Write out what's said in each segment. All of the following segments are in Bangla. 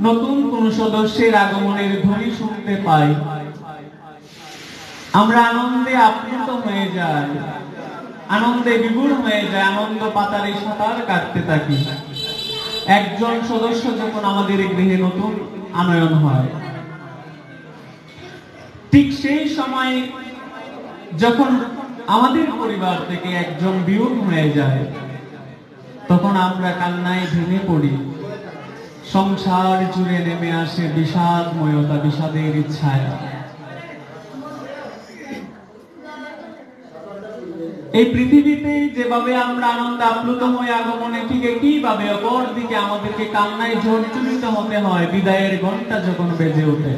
নতুন কোন সদস্যের আগমনের ধ্বনি শুনতে পাই, আমরা আনন্দে আপ্লুত হয়ে যাই, আনন্দে বিভোর হয়ে যায়, আনন্দ পাতারে সাঁতার কাটতে থাকি। একজন সদস্য যখন আমাদের গৃহে নতুন আনয়ন হয়, ঠিক সেই সময় যখন আমাদের পরিবার থেকে একজন বিয়োগ হয়ে যায়, তখন আমরা কান্নায় ভেঙে পড়ি। সংসার জুড়ে নেমে আসে বিষাদময়তা, বিষাদের ছায়া। এই পৃথিবীতে যেভাবে আমরা আনন্দে আপ্লুত হয়ে আগমনে, ঠিক একইভাবে অপর দিকে আমাদেরকে কান্নায় জর্জরিত হতে হয় বিদায়ের ঘন্টা যখন বেজে ওঠে।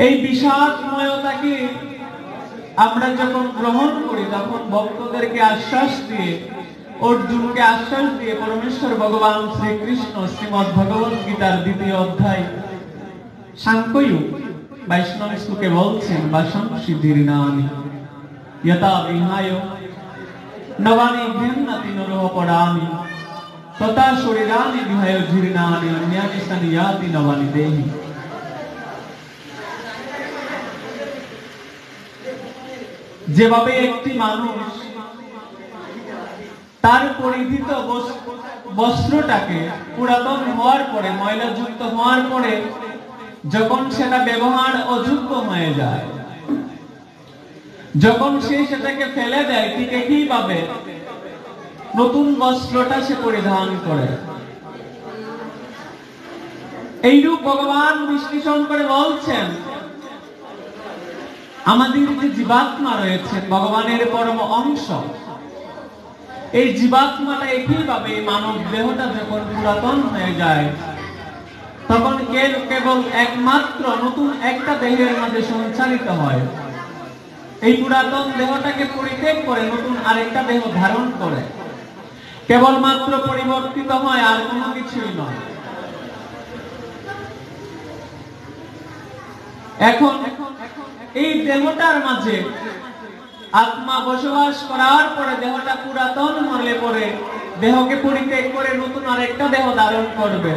এই বিষাদময়তাকে আমরা যখন গ্রহণ করি, তখন ভক্তদেরকে আশ্বাস দিয়ে, অর্জুনকে আশ্বাস দিয়ে পরমেশ্বর ভগবান শ্রীকৃষ্ণ শ্রীমদ্ ভগবত গীতার 2য় অধ্যায় সাংখ্যযোগ বৈষ্ণব শ্লোকে বলছেন, বাসংসি দীর্ণানি যথা বিহায় নবানি গৃহ্ণাতি নরঃ পরাণি তথা শরীরানি বিহায় জীর্ণানি অন্যানি সনিয়াতি নবানি দেহি। যেভাবে একটি মানুষ তার পরিহিত বস্ত্রটাকে পুরাতন হওয়ার পরে, ময়লাযুক্ত হওয়ার পরে যখন সেটা ব্যবহার অযোগ্য হয়ে যায়, যখন সে সেটাকে ফেলে দেয়, ঠিক একইভাবে নতুন বস্ত্রটা সে পরিধান করে। এইরূপ ভগবান বিশ্লেষণ করে বলছেন, আমাদের যে জীবাত্মা রয়েছে, ভগবানের পরম অংশ, এই জীবাত্মাটা একইভাবে মানব দেহটা যখন পুরাতন হয়ে যায়, তখন কেবল একমাত্র নতুন একটা দেহের মাঝে সঞ্চারিত হয়। এই পুরাতন দেহটাকে পরিত্যাগ করে নতুন আরেকটা দেহ ধারণ করে, কেবলমাত্র পরিবর্তিত হয়, আর কোনো কিছুই নয়। এখন এই দেহটার মাঝে আত্মা বসবাস করার পরে দেহটা পুরাতন হলে পরে দেহকে পরিত্যাগ করে নতুন আরেকটা দেহ ধারণ করবে।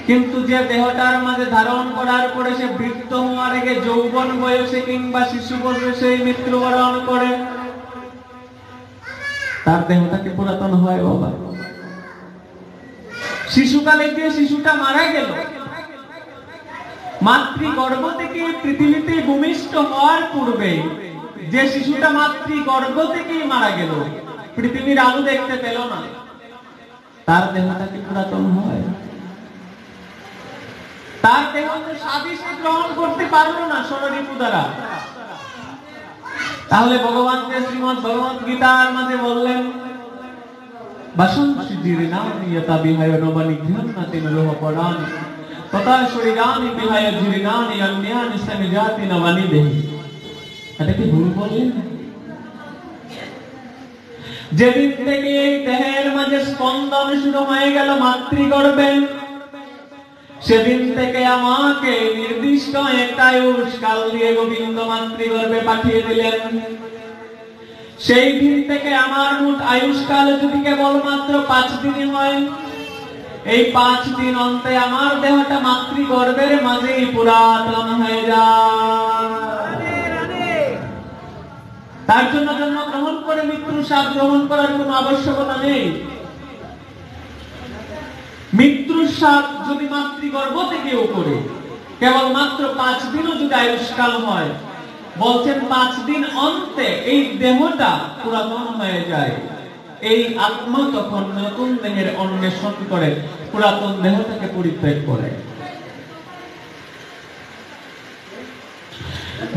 কিন্তু যে দেহটার মাঝে ধারণ করার পরে সে বৃদ্ধ হওয়ার আগে যৌবন বয়সে কিংবা শিশু বয়সে মৃত্যুবরণ করে, তার দেহটাকে পুরাতন হয় বাবা। শিশুকালে যে শিশুটা মারা গেল, মাতৃগর্ভ থেকে পৃথিবীতে ভূমিষ্ঠ হওয়ার পূর্বে যে শিশুটা মাতৃগর্ভ থেকেই মারা গেল, পৃথিবীর আলো দেখতে পেল না, তার দেহটাকে পুরাতন হয়। তার দেহ স্বাদী সে গ্রহণ করতে পারলো না ষড়রিপু দ্বারা। তাহলে ভগবান যে শ্রীমদ্ ভগবত গীতার মাঝে বললেন, বাসংসি দীর্ণানি যথা বিহায় নবানি গৃহ্ণাতি নরঃ পরাণি তথা শরীরানি বিহায় জীর্ণানি অন্যানি সনিজাতি নবানি দেহি। এটা কি ভুল বললেন? যেদিন থেকে এই দেহের মাঝে স্পন্দন শুরু হয়ে গেল মাতৃগর্ভে, সেদিন থেকে আমাকে নির্দিষ্ট একটা আয়ুষ্কাল দিয়ে গোবিন্দ মাতৃগর্ভে পাঠিয়ে দিলেন। সেই দিন থেকে আমার মোট আয়ুষ্কাল যদি কেবলমাত্র 5 দিনই হয়, এই 5 দিন অন্তে আমার দেহটা মাতৃগর্ভের মাঝেই পুরাতন হয়ে যায়। তার জন্য জন্মগ্রহণ করে মৃত্যুর স্বাদ গ্রহণ করার কোনো আবশ্যকতা নেই। মৃত্যুর স্বাদ যদি মাতৃগর্ভ থেকেও করে, কেবলমাত্র 5 দিনও যদি আয়ুষ্কাল হয়, বলছেন 5 দিন অন্তে এই দেহটা পুরাতন হয়ে যায়। এই আত্মা তখন নতুন দেহের অন্বেষণ করে পুরাতন দেহটাকে পরিত্যাগ করে।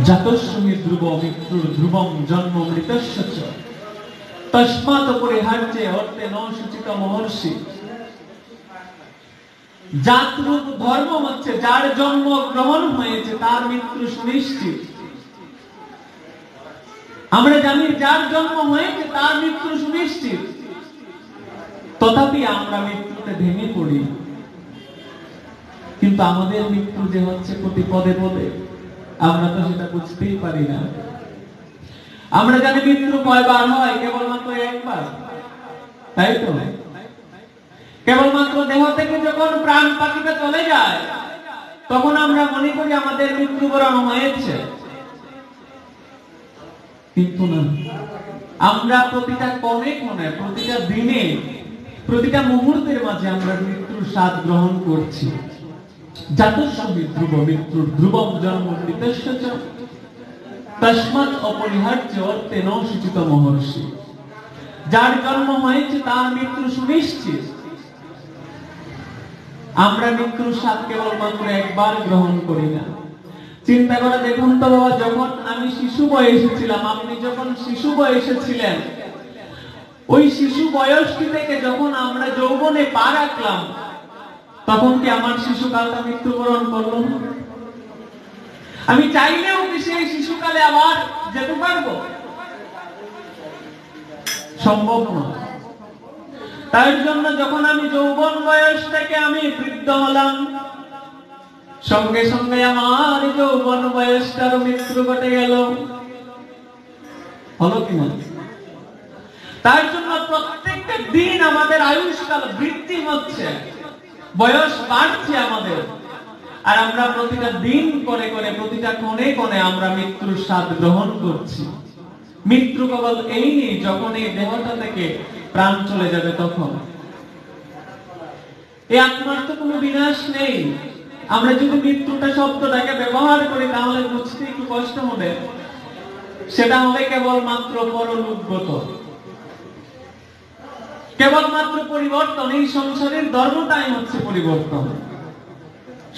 জাতস্য ধ্রুব মৃত্যুর ধ্রুবম জন্ম মৃতস্য চ তস্মাৎ পরিহার্যে অর্থে ন শুচিত মহর্ষি। জাতরূপ ধর্ম হচ্ছে যার জন্ম গ্রহণ হয়েছে তার মৃত্যু সুনিশ্চিত। আমরা জানি যার জন্ম হয়েছে তার মৃত্যু সুনিশ্চিত, তথাপি আমরা মৃত্যুতে ভেঙে পড়ি। কিন্তু আমাদের মৃত্যু যে হচ্ছে প্রতি পদে পদে, আমরা তো সেটা বুঝতেই পারি না। আমরা জানি মৃত্যু কয়বার হয়, কেবলমাত্র একবার, তাই তো? কেবলমাত্র দেহ থেকে যখন প্রাণ পাখিটা চলে যায় তখন আমরা মনে করি আমাদের মৃত্যুবরণ হয়েছে, কিন্তু না, আমরা প্রতিটা ক্ষণে ক্ষণে, প্রতিটা দিনে, প্রতিটা মুহূর্তের মাঝে আমরা মৃত্যুর স্বাদ গ্রহণ করছি। জাতস্য ধ্রুব মৃত্যুর ধ্রুবম জন্ম মৃতস্য চ তস্মাৎ অপরিহার্য তেন সূচিত মহর্ষি। যার জন্ম হয়েছে তার মৃত্যু সুনিশ্চিত। আমরা মৃত্যুর স্বাদ কেবলমাত্র একবার গ্রহণ করি না। চিন্তা করে দেখুন তো বাবা, যখন আমি শিশু বয়সে ছিলাম, আপনি যখন শিশু বয়সে ছিলেন, ওই শিশু বয়সটি থেকে যখন আমরা যৌবনে পা রাখলাম, তখন কি আমার শিশুকালটা মৃত্যুবরণ করলো? আমি চাইলেও কি সেই শিশুকালে আবার যেতে পারবো? সম্ভব নয়। তার জন্য যখন আমি যৌবন বয়স থেকে আমি বৃদ্ধ হলাম, সঙ্গে সঙ্গে আমার যৌবন বয়সটার মৃত্যু ঘটে গেল। হলো কিনা? তার জন্য প্রত্যেকটা দিন আমাদের আয়ুষ্কাল বৃদ্ধি হচ্ছে, বয়স বাড়ছে আমাদের, আর আমরা প্রতিটা দিন করে করে, প্রতিটা কোণে কোণে আমরা মৃত্যুর স্বাদ গ্রহণ করছি। মৃত্যু কেবল এই নেই যখন এই দেহটা থেকে প্রাণ চলে যাবে তখন। এই আত্মার তো কোনো বিনাশ নেই। আমরা যদি মৃত্যুটা শব্দটাকে ব্যবহার করি তাহলে বুঝতে একটু কষ্ট হবে। সেটা হবে কেবলমাত্র পরলোকগত, কেবলমাত্র পরিবর্তন। এই সংসারের ধর্মটাই হচ্ছে পরিবর্তন।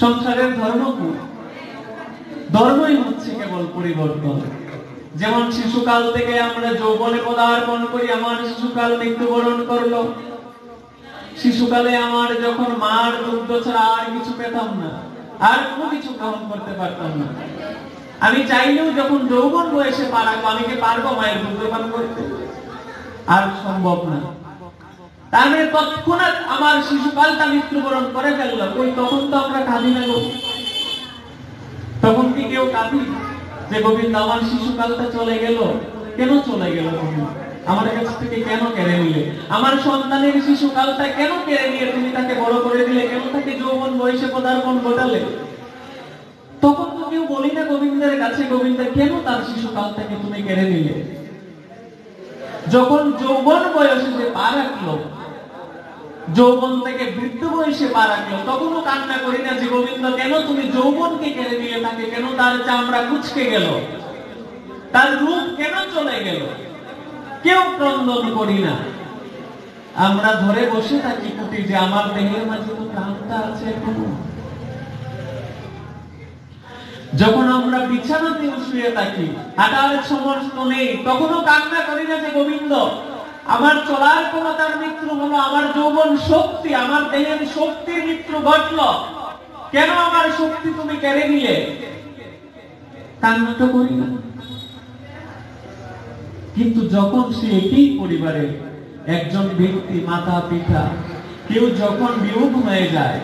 সংসারের ধর্ম কি? ধর্মই হচ্ছে কেবল পরিবর্তন। যেমন শিশুকাল থেকে আমরা যৌবনে পদার্পণ করি, আমার শিশুকাল মৃত্যুবরণ করলো। শিশুকালে আমার যখন মার দুগ্ধ ছাড়া আর কিছু পেতাম না, আর কোনো কিছু গ্রহণ করতে পারতাম না। আমি চাইলেও যখন যৌবন বয়সে পারাবো, আমি কি পারবো মায়ের দুগ্ধ পান করতে? আর সম্ভব না। তাহলে তৎক্ষণাৎ আমার শিশুকালটা মৃত্যুবরণ করে ফেললো। ওই তখন তো আমরা কাঁদি না গো। তখন কি কেউ কাঁদি যে গোবিন্দ আমার শিশুকালটা চলে গেল? কেন চলে গেল? তুমি আমার কাছ থেকে কেন কেড়ে নিলে? আমার সন্তানের শিশুকালটা কেন কেড়ে নিয়ে তুমি তাকে বড় করে দিলে? কেন তাকে যৌবন বয়সে পদার্পণ ঘটালে? তখন তো কেউ বলি না গোবিন্দের কাছে, গোবিন্দ কেন তার শিশুকালটাকে তুমি কেড়ে নিলে? যখন যৌবন বয়সে যে পা রাখলো, যৌবন থেকে বৃদ্ধ বয়সে পা রাখলো, তখনও কান্না করি না যে গোবিন্দ কেন তুমি যৌবনকে কেড়ে নিয়ে তাকে, কেন তার চামড়া কুচকে গেল, তার রূপ কেন চলে গেল? কেউ ক্রন্দন করি না। আমরা ধরে বসে থাকি কুটি যে আমার দেহের মাঝে তো প্রাণটা আছে এখনো। যখন আমরা বিছানাতে শুয়ে থাকি, হাঁটার সমর্থ নেই, তখনও কান্না করি না যে গোবিন্দ আমার চলার ক্ষমতার মৃত্যু হলো, আমার যৌবন শক্তি, আমার দেহের শক্তির মৃত্যু ঘটলো, কেন আমার শক্তি তুমি কেড়ে নিলে? কান্না তো করি না। কিন্তু যখন সে একই পরিবারের একজন ব্যক্তি, মাতা পিতা, কেউ যখন বিয়োগ হয়ে যায়,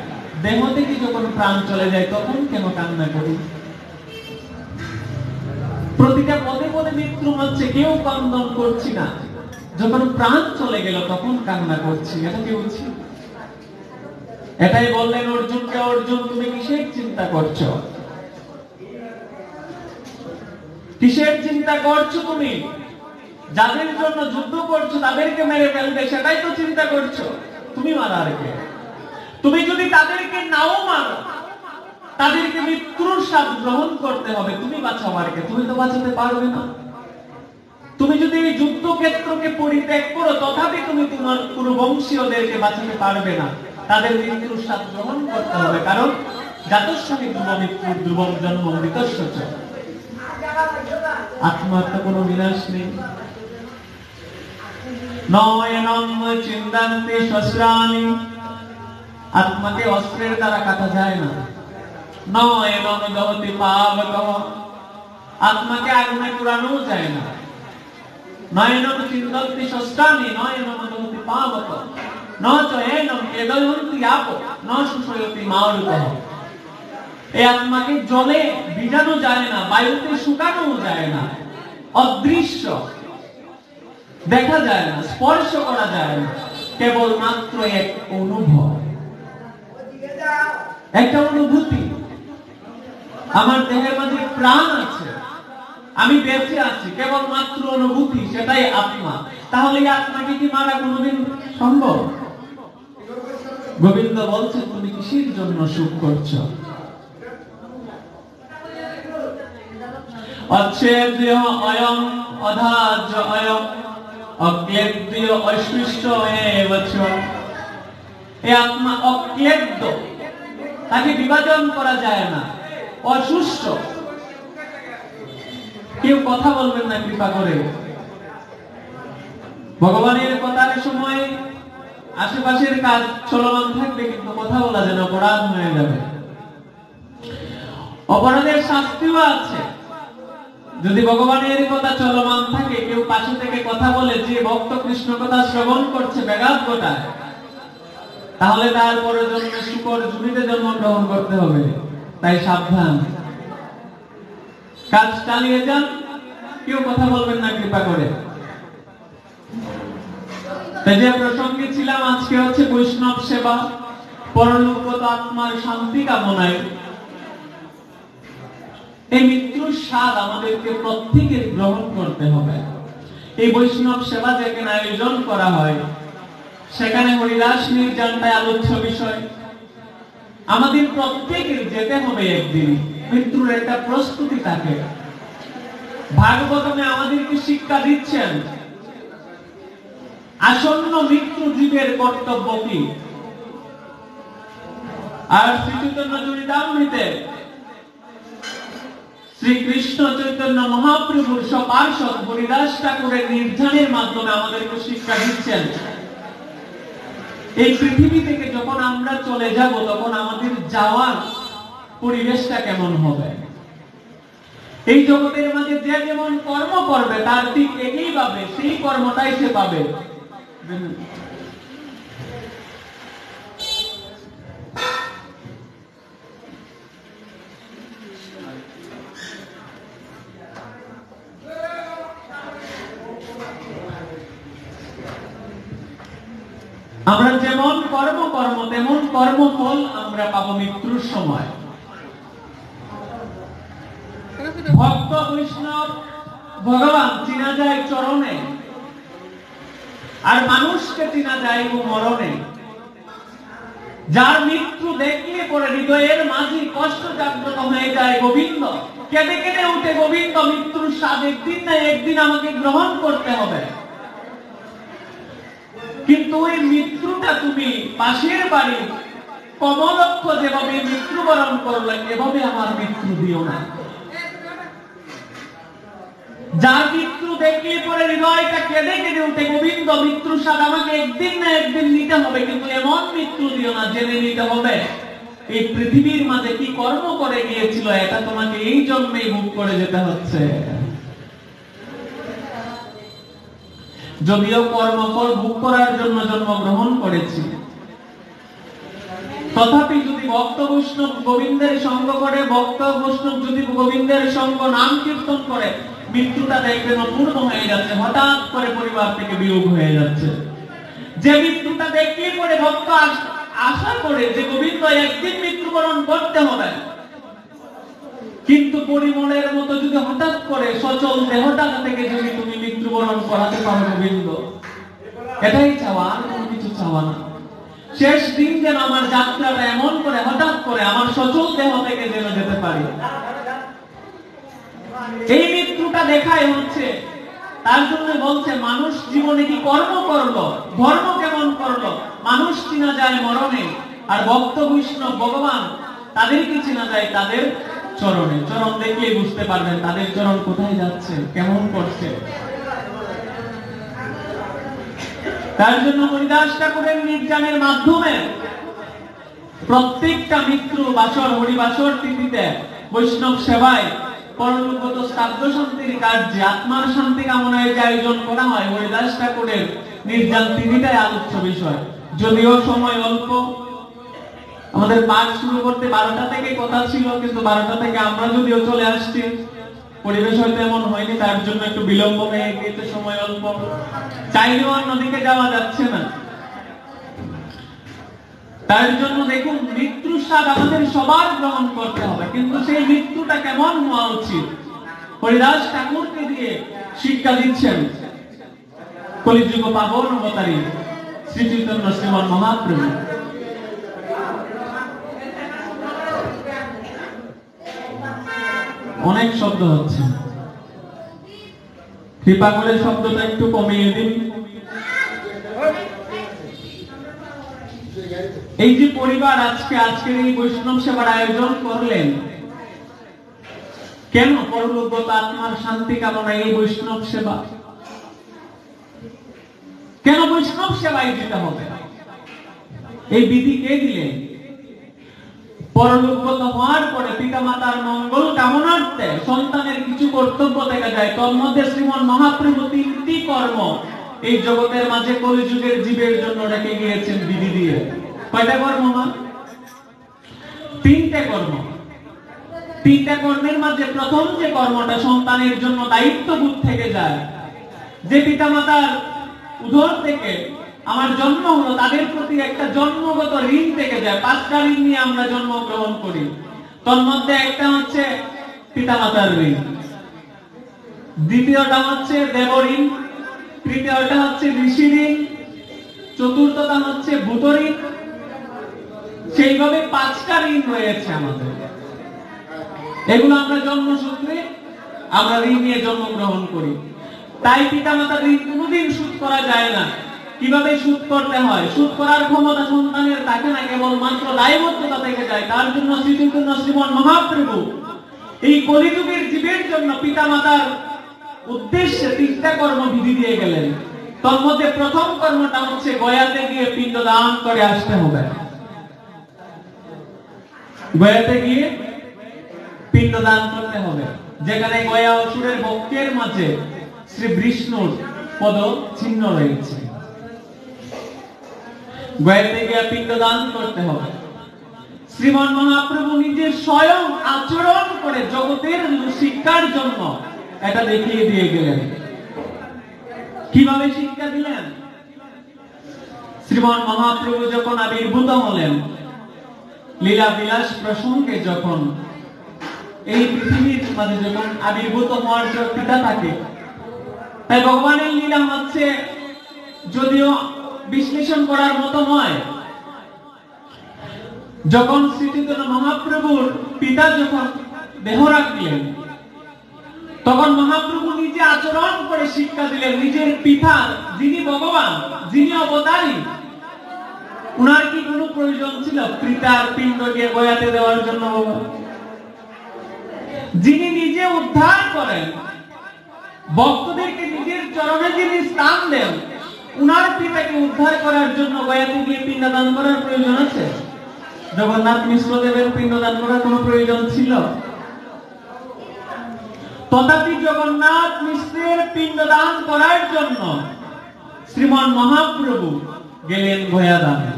দেহ থেকে যখন প্রাণ চলে যায়, তখন কেন কান্না করি? প্রতিটা পদে পদে মৃত্যু হচ্ছে, কেউ ক্রন্দন করছি না। যখন প্রাণ চলে গেল তখন কান্না করছি। এটা কি উচিত? এটাই বললেন অর্জুনকে, অর্জুন তুমি কিসের চিন্তা করছো? কিসের চিন্তা করছো? তুমি যাদের জন্য যুদ্ধ করছো তাদেরকে মেরে ফেলবে, সেটাই তো চিন্তা করছো। তুমি মারার কে? তুমি যদি তাদেরকে নাও মারো, তাদেরকে মৃত্যুর স্বাদ গ্রহণ করতে হবে, তুমি বাঁচাবার কে? তুমি তো বাঁচাতে পারবে না। তুমি যদি এই যুদ্ধক্ষেত্রকে পরিত্যাগ করো, তথাপি তুমি তোমার পুরো বংশীয়দেরকে বাঁচাতে পারবে না। তাদের মৃত্যুর স্বাদ গ্রহণ করতে হবে, কারণ জাতস্য ধ্রুব মৃত্যুর ধ্রুবম জন্ম মৃতস্য চ। আত্মার তো কোনো বিনাশ নেই। নয়নম চিন্তান্তে শস্ত্রাণি, আত্মাকে অস্ত্রের দ্বারা কাটা যায় না। নয়নম দহতি পাবকঃ, আত্মাকে আগুনে পোড়ানো যায় না। নয়নম চিন্তান্তে শস্ত্রাণি, নয়নম দহতি পাবকঃ, ন চ এনম এদয়ন্তি আপো, ন শুষয়তি মারুতঃ। এই আত্মাকে জলে ভিজানো যায় না, বায়ুতে শুকানো যায় না, অদৃশ্য, দেখা যায় না, স্পর্শ করা যায় না। কেবলমাত্র এক অনুভব, একটা অনুভূতি। আমার দেহের মাঝে প্রাণ আছে, আমি বেঁচে আছি, কেবলমাত্র অনুভূতি, সেটাই আত্মা। তাহলে এই আত্মাকে কি মারা কোনোদিন সম্ভব? গোবিন্দ বলছে, তুমি কিসের জন্য সুখ করছো? অচ্ছেদ্য অয়ং অধার্য অয়ং অক্লেদ্য অস্পৃষ্ট এবচ। এই আত্মা অক্লেদ্য, তাকে বিভাজন করা যায় না, অসুস্থ। কেউ কথা বলবেন না কৃপা করে। ভগবানের কথার সময় আশেপাশের কাজ চলমান থাকবে, কিন্তু কথা বলা যেন অপরাধ হয়ে যাবে। অপরাধের শাস্তিও আছে। যদি ভগবানের কথা চলমান থাকে, কেউ পাশে থেকে কথা বলে, যে ভক্ত কৃষ্ণ কথা শ্রবণ করছে ব্যাঘাত ঘটায়, তাহলে তার পরের জন্মে শুকর জুড়িতে জন্মগ্রহণ করতে হবে। তাই সাবধান, কাজ চালিয়ে যান, কেউ কথা বলবেন না কৃপা করে। তাই যে প্রসঙ্গে ছিলাম, আজকে হচ্ছে বৈষ্ণব সেবা, পরলোকগত আত্মার শান্তি কামনায়। এই মৃত্যুর স্বাদ আমাদেরকে প্রত্যেকের গ্রহণ করতে হবে। এই বৈষ্ণব সেবা যেখানে আয়োজন করা হয়, সেখানে হরিদাস নির্যানটাই আলোচ্য বিষয়। আমাদের প্রত্যেকের যেতে হবে একদিন, মৃত্যুর একটা প্রস্তুতি থাকে। ভাগবতমে আমাদেরকে শিক্ষা দিচ্ছেন আসন্ন মৃত্যু জীবের কর্তব্য কি। আর শ্রী চৈতন্য চরিতামৃতে শ্রীকৃষ্ণ চৈতন্য মহাপ্রভুর সপার্ষদ হরিদাস ঠাকুরের নির্ধানের মাধ্যমে আমাদেরকে শিক্ষা দিচ্ছেন, এই পৃথিবী থেকে যখন আমরা চলে যাব, তখন আমাদের যাওয়ার পরিবেশটা কেমন হবে। এই জগতের মাঝে যে যেমন কর্ম করবে, তার ঠিক একইভাবে সেই কর্মটাই সে পাবে। আমরা যেমন কর্ম তেমন কর্মফল আমরা পাবো মৃত্যুর সময়। ভক্ত বৈষ্ণব ভগবান চিনা যায় চরণে, আর মানুষকে চিনা যায় মরণে। যার মৃত্যু দেখলে পরে হৃদয়ের মাঝে কষ্ট জাগ্রত হয়ে যায়, গোবিন্দ কেঁদে কেঁদে উঠে, গোবিন্দ মৃত্যুর স্বাদ একদিন না একদিন আমাকে গ্রহণ করতে হবে। কিন্তু ওই মৃত্যুটা তুমি পাশের বাড়ি কমলক্ষ যেভাবে মৃত্যুবরণ করলেন, এভাবে আমার মৃত্যু দিও না। যার মৃত্যু দেখলে পরে হৃদয়টা কেঁদে কেঁদে উঠে, গোবিন্দ মৃত্যুর স্বাদ আমাকে একদিন না একদিন নিতে হবে, কিন্তু এমন মৃত্যু দিও না, জেনে নিতে হবে এই পৃথিবীর মাঝে কি কর্ম করে গিয়েছিল, এটা তোমাকে এই জন্মেই ভোগ করে যেতে হচ্ছে। যদিও কর্মফল ভোগ করার জন্য জন্মগ্রহণ করেছি, তথাপি যদি ভক্ত বৈষ্ণব গোবিন্দের সঙ্গ করে, ভক্ত বৈষ্ণব যদি গোবিন্দের সঙ্গ নাম কীর্তন করে, মৃত্যুটা দেখবেন অপূর্ণ হয়ে যাচ্ছে, হঠাৎ করে পরিবার থেকে বিয়োগ হয়ে যাচ্ছে। যে মৃত্যুটা দেখলে পরে ভক্ত আশা করে যে গোবিন্দ একদিন মৃত্যুবরণ করতে হবে, কিন্তু পরিমলের মতো যদি হঠাৎ করে সচল দেহটা থেকে যদি তুমি মৃত্যুবরণ করাতে পারো গোবিন্দ, এটাই চাওয়া, আর কোনো কিছু চাওয়া না। শেষ দিন যেন আমার যাত্রাটা এমন করে হঠাৎ করে আমার সচল দেহ থেকে যেন যেতে পারি। এই মৃত্যুটা দেখাই হচ্ছে, তার জন্য বলছে মানুষ জীবনে কি কর্ম করলো, ধর্ম কেমন করলো, মানুষ চিনা যায় মরণে। আর ভক্ত বৈষ্ণব ভগবান তাদেরকে চিনা যায় তাদের চরণে। চরণ দেখলে বুঝতে পারবেন তাদের চরণ কোথায় যাচ্ছে, কেমন করছে। তার জন্য হরিদাস ঠাকুরের নির্যানের মাধ্যমে প্রত্যেকটা মৃত্যু বাসর, হরিবাসর তিথিতে বৈষ্ণব সেবায়, পরলোকগত শ্রাদ্ধ শান্তির কার্যে, আত্মার শান্তি কামনায় যে আয়োজন করা হয়, হরিদাস ঠাকুরের নির্যান তিথিটাই আলোচ্য বিষয়। যদিও সময় অল্প, আমাদের পাঠ শুরু করতে 12টা থেকে কথা ছিল, কিন্তু 12টা থেকে আমরা যদিও চলে আসছি, পরিবেশ হয়তো এমন হয়নি, তার জন্য একটু বিলম্ব হয়ে গিয়েছে, সময় অল্প। চাইলেও আর নদীকে যাওয়া যাচ্ছে না। তার জন্য দেখুন, মৃত্যুর স্বাদ আমাদের সবার গ্রহণ করতে হবে, কিন্তু সেই মৃত্যুটা কেমন হওয়া উচিত হরিদাস ঠাকুরকে দিয়ে শিক্ষা দিচ্ছেন কলিযুগ পাবন অবতারী শ্রী চৈতন্য শ্রীমন মহাপ্রভু। অনেক শব্দ হচ্ছে, কৃপা করে শব্দটা একটু কমিয়ে দিন। এই যে পরিবার আজকের এই বৈষ্ণব সেবার আয়োজন করলেন, কেন? পরলোকগত আত্মার শান্তি কামনায় এই বৈষ্ণব সেবা। কেন বৈষ্ণব সেবায় যেতে হবে? এই বিধি কে দিলেন? পরলোকগত হওয়ার পরে পিতা মাতার মঙ্গল কামনার্থে সন্তানের কিছু কর্তব্য দেখা যায়। তোর মধ্যে শ্রীমন মহাপ্রভু তিনটি কর্ম এই জগতের মাঝে কলিযুগের জীবের জন্য রেখে গিয়েছেন বিধি দিয়ে। কয়টা কর্ম? না, তিনটে কর্ম। তিনটা কর্মের মাঝে প্রথম যে কর্মটা সন্তানের জন্য দায়িত্ববোধ থেকে যায়, যে পিতা মাতার উদর থেকে আমার জন্ম হলো, তাদের প্রতি একটা জন্মগত ঋণ থেকে যায়। 5টা ঋণ নিয়ে আমরা জন্মগ্রহণ করি, তার মধ্যে একটা হচ্ছে পিতা মাতার ঋণ, দ্বিতীয়টা হচ্ছে দেব ঋণ, তৃতীয়টা হচ্ছে ঋষি ঋণ, চতুর্থটা হচ্ছে ভূত ঋণ। সেইভাবে 5টা ঋণ রয়েছে আমাদের। এগুলো আমরা জন্মসূত্রে আমরা ঋণ নিয়ে জন্মগ্রহণ করি। তাই পিতা মাতার ঋণ কোনোদিন শোধ করা যায় না। কিভাবে শোধ করতে হয়? শোধ করার ক্ষমতা সন্তানের থাকে না, কেবল মাত্র দায়বদ্ধতা থেকে যায়। তার জন্য শ্রী চৈতন্য শ্রীমন মহাপ্রভু এই কলিযুগের জীবের জন্য পিতা মাতার উদ্দেশ্যে 3টা কর্ম বিধি দিয়ে গেলেন। তার মধ্যে প্রথম কর্মটা হচ্ছে গয়াতে গিয়ে পিণ্ড দান করে আসতে হবে। গয়াতে গিয়ে পিণ্ড দান করতে হবে, যেখানে গয়া অসুরের বক্ষের মাঝে শ্রী বিষ্ণুর পদ চিহ্ন রয়েছে। গয়াতে গিয়ে পিণ্ড দান করতে হবে। শ্রীমন মহাপ্রভু নিজে স্বয়ং আচরণ করে জগতের শিক্ষার জন্য এটা দেখিয়ে দিয়ে গেলেন। কিভাবে শিক্ষা দিলেন? শ্রীমন মহাপ্রভু যখন আবির্ভূত হলেন, লীলা বিলাস প্রসঙ্গে যখন এই পৃথিবীর মাঝে যখন আবির্ভূত হওয়ার পিতা থাকে, তাই ভগবানের লীলা হচ্ছে যদিও বিশ্লেষণ করার মতো নয়। যখন শ্রী চৈতন্য মহাপ্রভুর পিতা যখন দেহ রাখলেন, তখন মহাপ্রভু নিজে আচরণ করে শিক্ষা দিলেন নিজের পিতা যিনি ভগবান, যিনি অবতারী, উনার কি কোনো প্রয়োজন ছিল পিতার পিণ্ডকে গয়াতে দেওয়ার জন্য? যিনি নিজে উদ্ধার করেন, ভক্তদেরকে নিজের চরণে যিনি স্থান দেন, উনার পিতাকে উদ্ধার করার জন্য গয়াতে গিয়ে পিণ্ডদান করার প্রয়োজন আছে? জগন্নাথ মিশ্রদেবের পিণ্ডদান করার কোনো প্রয়োজন ছিল? তথাপি জগন্নাথ মিশ্রের পিণ্ডদান করার জন্য শ্রীমন মহাপ্রভু গেলেন গয়াদানে।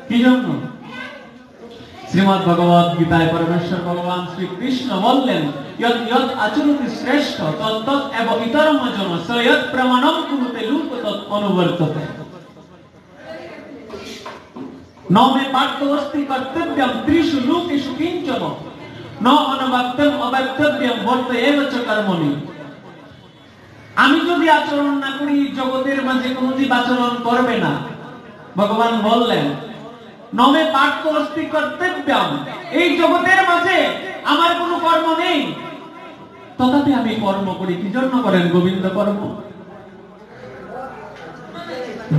কি জন্য? শ্রীমদ্ ভগবত গীতায় পরমেশ্বর ভগবান শ্রীকৃষ্ণ বললেন, যৎ যৎ আচরতি শ্রেষ্ঠ তৎ এব ইতরম জন সয়ৎ প্রমাণম কুরুতে লোক তৎ অনুবর্ততে। ন মে পার্থস্তি কর্তব্যম ত্রিষু লোকেষু কিঞ্চন ন অনবক্তম অবক্তব্যম বর্ত এব চ কর্মণি। আমি যদি আচরণ না করি, জগতের মাঝে কোনো জীব আচরণ করবে না। ভগবান বললেন, নমে পার্থ অস্তি কর্তব্যম, এই জগতের মাঝে আমার কোনো কর্ম নেই, তথাপি আমি কর্ম করি। কি জন্য করেন? গোবিন্দ কর্ম।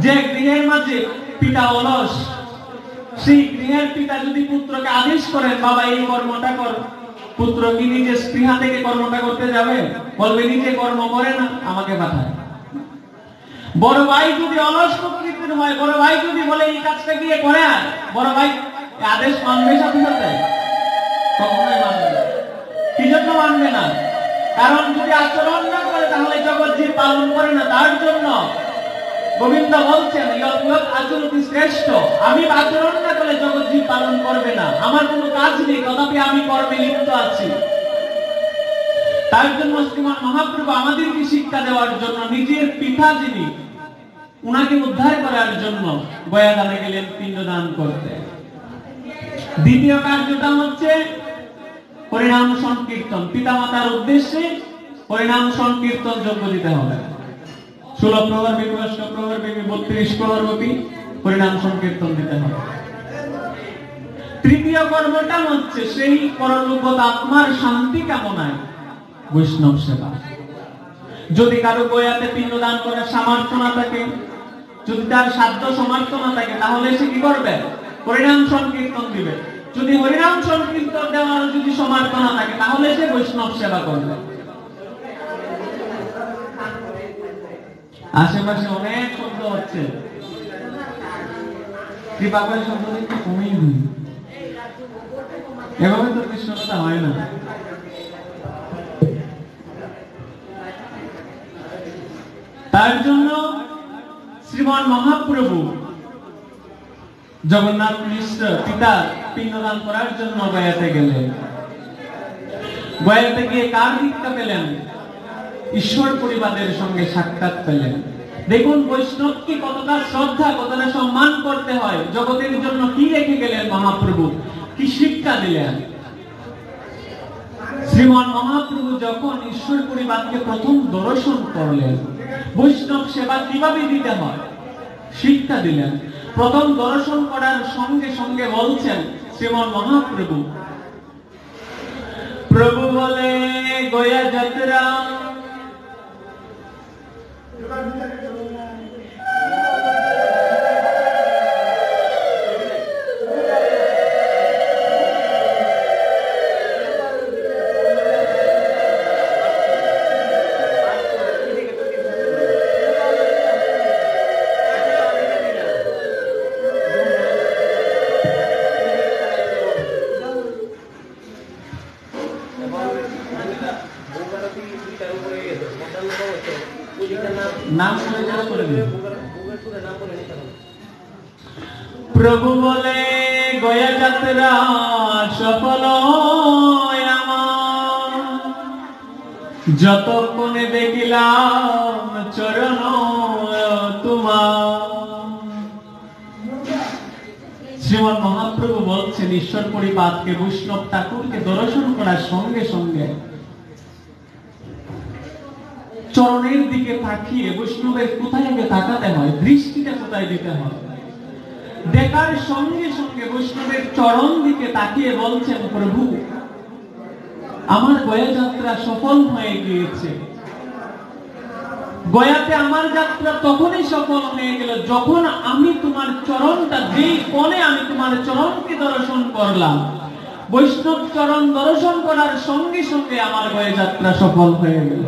যে গৃহের মাঝে পিতা অলস, সেই গৃহের পিতা যদি পুত্রকে আদেশ করেন, বাবা এই কর্মটা কর, পুত্র কি নিজে স্পৃহা থেকে কর্মটা করতে যাবে? বলবে নিজে কর্ম করে না, আমাকে পাঠায়। বড় ভাই যদি অলস প্রকৃতির হয়, বড় ভাই যদি বলে এই কাজটা গিয়ে করে, বড় ভাই আদেশ মানবে সাথে সাথে? কখনোই মানবে না। কি জন্য মানবে না? কারণ যদি আচরণ না করে, তাহলে জগৎ যে পালন করে না। তার জন্য গোবিন্দ বলছেন, যৎ যৎ আচরতি শ্রেষ্ঠ, আমি আচরণ না করলে জগৎ জীব পালন করবে না। আমার কোনো কাজ নেই, তথাপি আমি কর্মে লিপ্ত আছি। তার জন্য শ্রীমান মহাপ্রভু আমাদেরকে শিক্ষা দেওয়ার জন্য নিজের পিতা যিনি, উনাকে উদ্ধার করার জন্য গয়াদানে গেলেন পিণ্ডদান করতে। দ্বিতীয় কার্যটা হচ্ছে হরিনাম সংকীর্তন। পিতামাতার উদ্দেশ্যে হরিনাম সংকীর্তন যজ্ঞ দিতে হবে। 16 প্রহর ব্যাপী, 8 প্রহর ব্যাপী, 32 প্রহর ব্যাপী হরিনাম সংকীর্তন দিতে হবে। তৃতীয় কর্মটা হচ্ছে সেই পরলোকগত আত্মার শান্তি কামনায় বৈষ্ণব সেবা। যদি কারো গয়াতে পিণ্ডদান করার সামর্থ্য না থাকে, যদি তার সাধ্য সামর্থ্য না থাকে, তাহলে সে কি করবে? হরিনাম সংকীর্তন দিবে। যদি হরিনাম সংকীর্তন দেওয়ার যদি সামর্থ্য না থাকে, তাহলে সে বৈষ্ণব সেবা করবে। আশেপাশে অনেক শব্দ হচ্ছে, কৃপা করে শব্দ একটু কমিয়ে দিন। এভাবে তো কৃষ্ণতা হয় না। তার জন্য শ্রীমান মহাপ্রভু জগন্নাথ মিশ্র পিতা পিণ্ডদান করার জন্য গয়াতে গেলেন। গয়াতে গিয়ে কার দীক্ষা পেলেন? ঈশ্বর পরিবারের সঙ্গে সাক্ষাৎ পেলেন। দেখুন বৈষ্ণবকে কতটা শ্রদ্ধা, কতটা সম্মান করতে হয়। জগতের জন্য কি রেখে গেলেন মহাপ্রভু, কি শিক্ষা দিলেন। শ্রীমান মহাপ্রভু যখন ঈশ্বর পরিবারকে প্রথম দর্শন করলেন, বৈষ্ণব সেবা কিভাবে দিতে হয় শিক্ষা দিলেন। প্রথম দর্শন করার সঙ্গে সঙ্গে বলছেন শ্রীমান মহাপ্রভু, প্রভু বলে গয়া যাত্রা প্রভু বলে গয়া যাত্রা সফল আমার, যতক্ষণে দেখিলাম চরণ তোমার। শ্রীমৎ মহাপ্রভু বলছেন ঈশ্বর পরিপাতকে, বৈষ্ণব ঠাকুরকে দর্শন করার সঙ্গে সঙ্গে চরণের দিকে তাকিয়ে বৈষ্ণবের কোথায় আগে তাকাতে হয়, দৃষ্টিটা কোথায় দিতে হয়। দেখার সঙ্গে সঙ্গে বৈষ্ণবের চরণ দিকে তাকিয়ে বলছেন, প্রভু আমার গয়া যাত্রা সফল হয়ে গিয়েছে। গয়াতে আমার যাত্রা তখনই সফল হয়ে গেল যখন আমি তোমার চরণটা, যেই কোণে আমি তোমার চরণকে দর্শন করলাম, বৈষ্ণব চরণ দর্শন করার সঙ্গে সঙ্গে আমার গয়া যাত্রা সফল হয়ে গেল।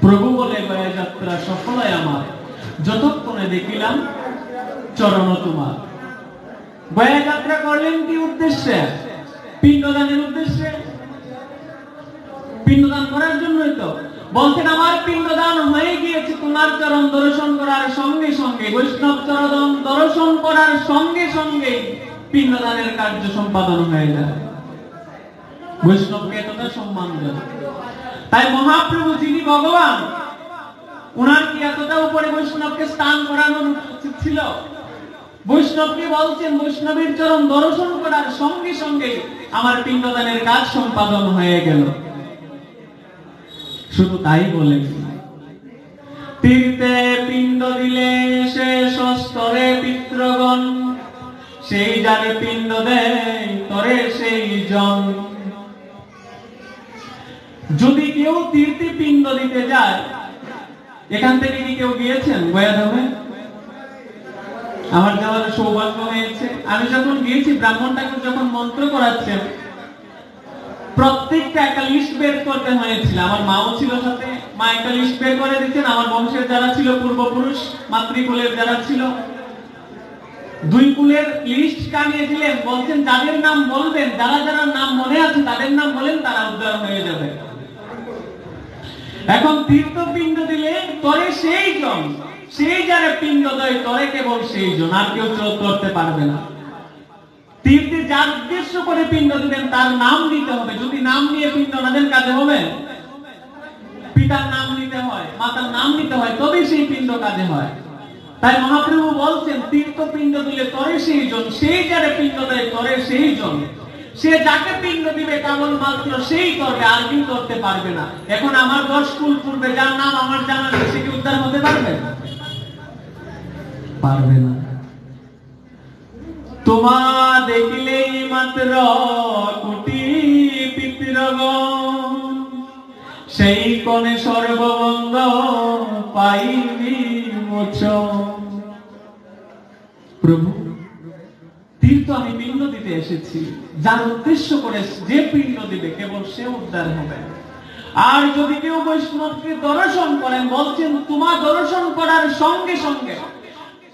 প্রভু বলে গয়া যাত্রা সফল হয় আমার, যতক্ষণে দেখিলাম চরণ তোমার। গয়া যাত্রা করলেন কি উদ্দেশ্যে? পিণ্ডদানের উদ্দেশ্যে। পিণ্ডদান করার জন্যই তো বলছেন, আমার পিণ্ডদান হয়ে গিয়েছে তোমার চরণ দর্শন করার সঙ্গে সঙ্গে। বৈষ্ণব চরণ দর্শন করার সঙ্গে সঙ্গে পিণ্ডদানের কার্য সম্পাদন হয়ে যায়। বৈষ্ণবকে এতটা সম্মান দেয়। তাই মহাপ্রভু যিনি ভগবান, উনার কি এতটা উপরে বৈষ্ণবকে স্থান করানোর উচিত ছিল? বৈষ্ণবকে বলছেন, বৈষ্ণবের চরণ দর্শন করার সঙ্গে সঙ্গে আমার পিণ্ডদানের কাজ সম্পাদন হয়ে গেল। শুধু তাই বলেন, তীর্থে পিণ্ড দিলে শেষ স্তরে পিতৃগণ, সেই যারে পিণ্ড দেয় তরে সেই জন। যদি কেউ তীর্থে পিণ্ড দিতে যায়, এখান থেকে কি কেউ গিয়েছেন গয়াধামে? আমার যাওয়ার সৌভাগ্য হয়েছে। আমি যখন গিয়েছি, ব্রাহ্মণ ঠাকুর যখন মন্ত্র করাচ্ছেন, প্রত্যেকটা একটা লিস্ট বের করতে হয়েছিল। আমার মাও ছিল সাথে, মা একটা লিস্ট বের করে দিচ্ছেন। আমার বংশের যারা ছিল, পূর্বপুরুষ মাতৃকুলের যারা ছিল, 2 কুলের লিস্ট কানিয়ে দিলেন। বলছেন যাদের নাম বলবেন, যারা যারা নাম মনে আছে তাদের নাম বলেন, তারা উদ্ধার হয়ে যাবে। এখন তীর্থপিণ্ড দিলে তরে সেই জন, সেই যারা পিণ্ড দেয় তরে কেবল সেই জন, আর কেউ করতে পারবে না। তীর্থে যার উদ্দেশ্য করে পিণ্ড দিবেন তার নাম নিতে হবে। যদি নাম নিয়ে পিণ্ড না দেন, কাজে হবে? পিতার নাম নিতে হয়, মাতার নাম নিতে হয়, তবে সেই পিণ্ড কাজে হয়। তাই মহাপ্রভু বলছেন তীর্থ পিণ্ড দিলে তরে সেই জন, সেই যারে পিণ্ড দেয় তরে সেই জন। সে যাকে পিণ্ড দিবে কেবল মাত্র সেই করবে, আর কেউ করতে পারবে না। এখন আমার 10 কুল পূর্বে যার নাম আমার জানা নেই, সে কি উদ্ধার হতে পারবে? পারবে না। তোমা দেখিলেই মাত্র কোটি পিতৃগণ, সেই কোণে সর্ববন্ধ পাইবি মোচন। প্রভু, তীর্থ আমি পিণ্ড দিতে এসেছি, যার উদ্দেশ্য করে যে পিণ্ড দিবে কেবল সে উদ্ধার হবে। আর যদি কেউ বৈষ্ণবকে দর্শন করেন, বলছেন তোমা দর্শন করার সঙ্গে সঙ্গে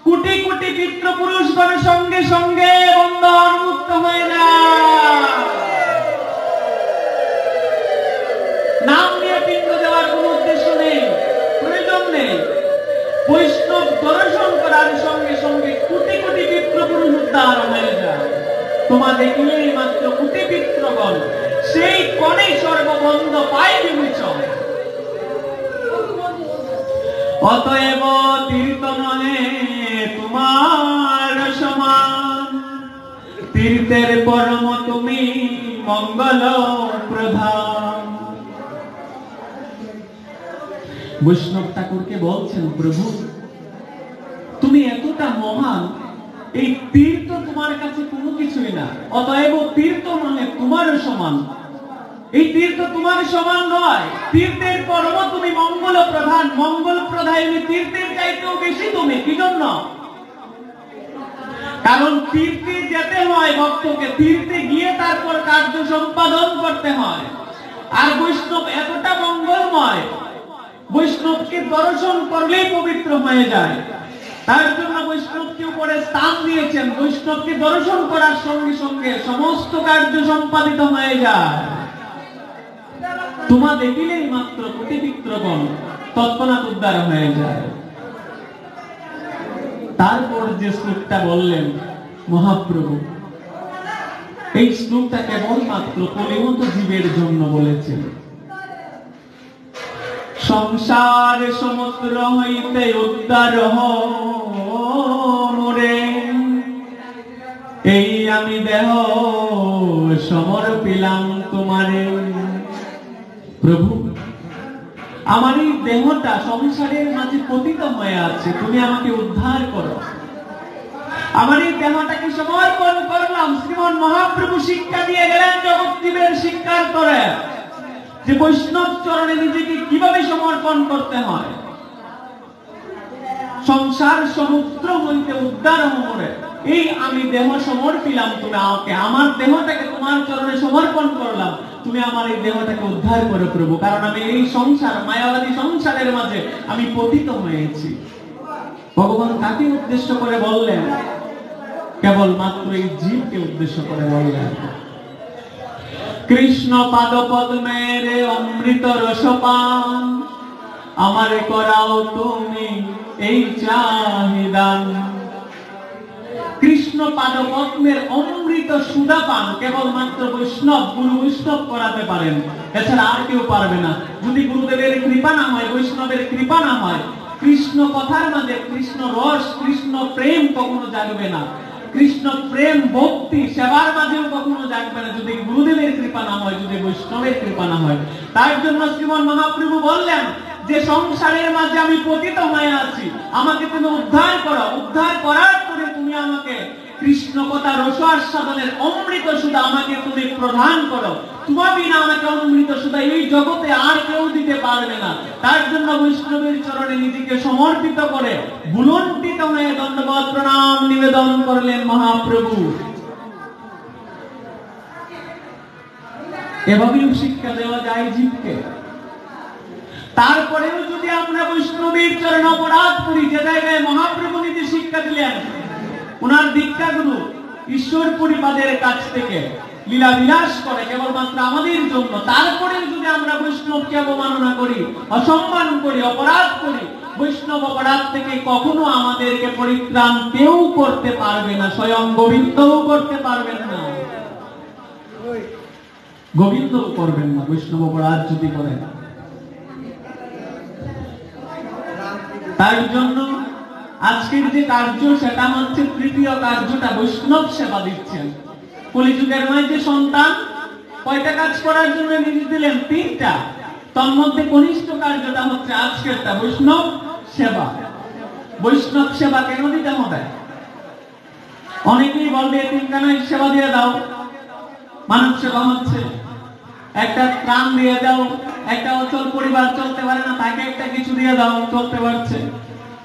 কোটি কোটি পিতৃপুরুষগণের সঙ্গে সঙ্গে বন্ধন মুক্ত হয়ে যায়। নাম নিয়ে পিণ্ড দেওয়ার কোন উদ্দেশ্য নেই, প্রয়োজন নেই। বৈষ্ণব দর্শন করার সঙ্গে সঙ্গে কোটি কোটি পিতৃপুরুষ উদ্ধার হয়ে যায়। তোমা দেখিলেই মাত্র কোটি পিতৃগণ, সেই কোণে সর্ববন্ধ পাইবি মোচন। অতএব তীর্থ নহে তোমার সমান, তীর্থের পরম তুমি মঙ্গল প্রধান। বৈষ্ণব ঠাকুরকে বলছেন, প্রভু তুমি এতটা মহান, এই তীর্থ তোমার কাছে কোনো কিছুই না। অতএব তীর্থ নহে তোমার সমান, এই তীর্থ তোমার সমান নয়। তীর্থের পরম তুমি মঙ্গল প্রধান, মঙ্গল প্রধান তীর্থের চাইতেও বেশি তুমি। কি জন্য? কারণ তীর্থে যেতে হয় ভক্তকে, তীর্থে গিয়ে তারপর কার্য সম্পাদন করতে হয়। আর বৈষ্ণব এতটা মঙ্গলময়, বৈষ্ণবকে দর্শন করলেই পবিত্র হয়ে যায়। তার জন্য বৈষ্ণবকে উপরে স্থান দিয়েছেন। বৈষ্ণবকে দর্শন করার সঙ্গে সঙ্গে সমস্ত কার্য সম্পাদিত হয়ে যায়। তোমা দেখিলেই মাত্র কোটি পিতৃগণ তৎক্ষণাৎ উদ্ধার হয়ে যায়। তারপর যে শ্লোকটা বললেন মহাপ্রভু, এই শ্লোকটা কেবলমাত্র কলিমত জীবের জন্য বলেছেন। সংসার সমুদ্র হইতে উদ্ধার মোরে, এই আমি দেহ সমর্পিলাম তোমারে। প্রভু, আমার এই দেহটা সংসারের মাঝে পতিত হয়ে আছে, তুমি আমাকে উদ্ধার করো। আমার এই দেহটাকে সমর্পণ করলাম। শ্রীমন মহাপ্রভু শিক্ষা দিয়ে গেলেন জগৎ জীবের শিক্ষার করে, যে বৈষ্ণব চরণে নিজেকে কিভাবে সমর্পণ করতে হয়। সংসার সমুদ্র হইতে উদ্ধার মোরে, এই আমি দেহ সমর্পিলাম তুমি আমাকে। আমার দেহটাকে তোমার চরণে সমর্পণ করলাম, তুমি আমার এই দেহটাকে উদ্ধার করো প্রভু। কারণ আমি এই সংসার, মায়াবাদী সংসারের মাঝে আমি পতিত হয়েছি। ভগবান কাকে উদ্দেশ্য করে বললেন? কেবল মাত্র এই জীবকে উদ্দেশ্য করে বললেন। কৃষ্ণ পাদ পদ্মের অমৃত রসপান, আমারে করাও তুমি এই চাহিদান। কৃষ্ণ পাদ পদ্মের অমৃত সুধাপান কেবলমাত্র বৈষ্ণব, গুরু বৈষ্ণব করাতে পারেন, এছাড়া আর কেউ পারবে না। যদি গুরুদেবের কৃপা না হয়, বৈষ্ণবের কৃপা না হয়, কৃষ্ণ কথার মাঝে কৃষ্ণ রস, কৃষ্ণ প্রেম কখনো জাগবে না। কৃষ্ণ প্রেম ভক্তি সেবার মাঝেও কখনো জাগবে না, যদি গুরুদেবের কৃপা না হয়, যদি বৈষ্ণবের কৃপা না হয়। তার জন্য শ্রীমন মহাপ্রভু বললেন যে সংসারের মাঝে আমি পতিত হয়ে আছি, আমাকে তুমি উদ্ধার করো। উদ্ধার করার পরে তুমি আমাকে কৃষ্ণ কথা রস আস্বাদনের অমৃত সুধা আমাকে তুমি প্রদান করো। তোমার বিনা আমাকে অমৃত সুধা এই জগতে আর কেউ দিতে পারবে না। তার জন্য বৈষ্ণবের চরণে নিজেকে সমর্পিত করে বুলন্ডিত হয়ে দণ্ডবত প্রণাম নিবেদন করলেন মহাপ্রভু। এভাবেও শিক্ষা দেওয়া যায় জীবকে। তারপরেও যদি আমরা বৈষ্ণবের চরণে অপরাধ করি, যে জায়গায় মহাপ্রভু নিজে শিক্ষা দিলেন, ওনার দীক্ষাগুরু ঈশ্বরপুরীপাদের কাছ থেকে লীলা বিলাস করে কেবলমাত্র আমাদের জন্য, তারপরেও যদি আমরা বৈষ্ণবকে অবমাননা করি, অসম্মান করি, অপরাধ করি, বৈষ্ণব অপরাধ থেকে কখনো আমাদেরকে পরিত্রাণ কেউ করতে পারবে না, স্বয়ং গোবিন্দও করতে পারবেন না। গোবিন্দও করবেন না বৈষ্ণব অপরাধ যদি করেন। তাই জন্য আজকের যে কার্য সেটা হচ্ছে তৃতীয় কার্যটা, বৈষ্ণব সেবা দিচ্ছেন। কলিযুগের মাঝে সন্তান কয়টা কাজ করার জন্য নির্দেশ দিলেন? 3টা। তন্মধ্যে কনিষ্ঠ কার্যটা হচ্ছে আজকেরটা, বৈষ্ণব সেবা। বৈষ্ণব সেবা কেন দিতে হবে? অনেকেই বলবে এতিমখানায় সেবা দিয়ে দাও, মানব সেবা হচ্ছে। একটা ত্রাণ দিয়ে দাও, একটা অচল পরিবার চলতে পারে না, তাকে একটা কিছু দিয়ে দাও, চলতে পারছে।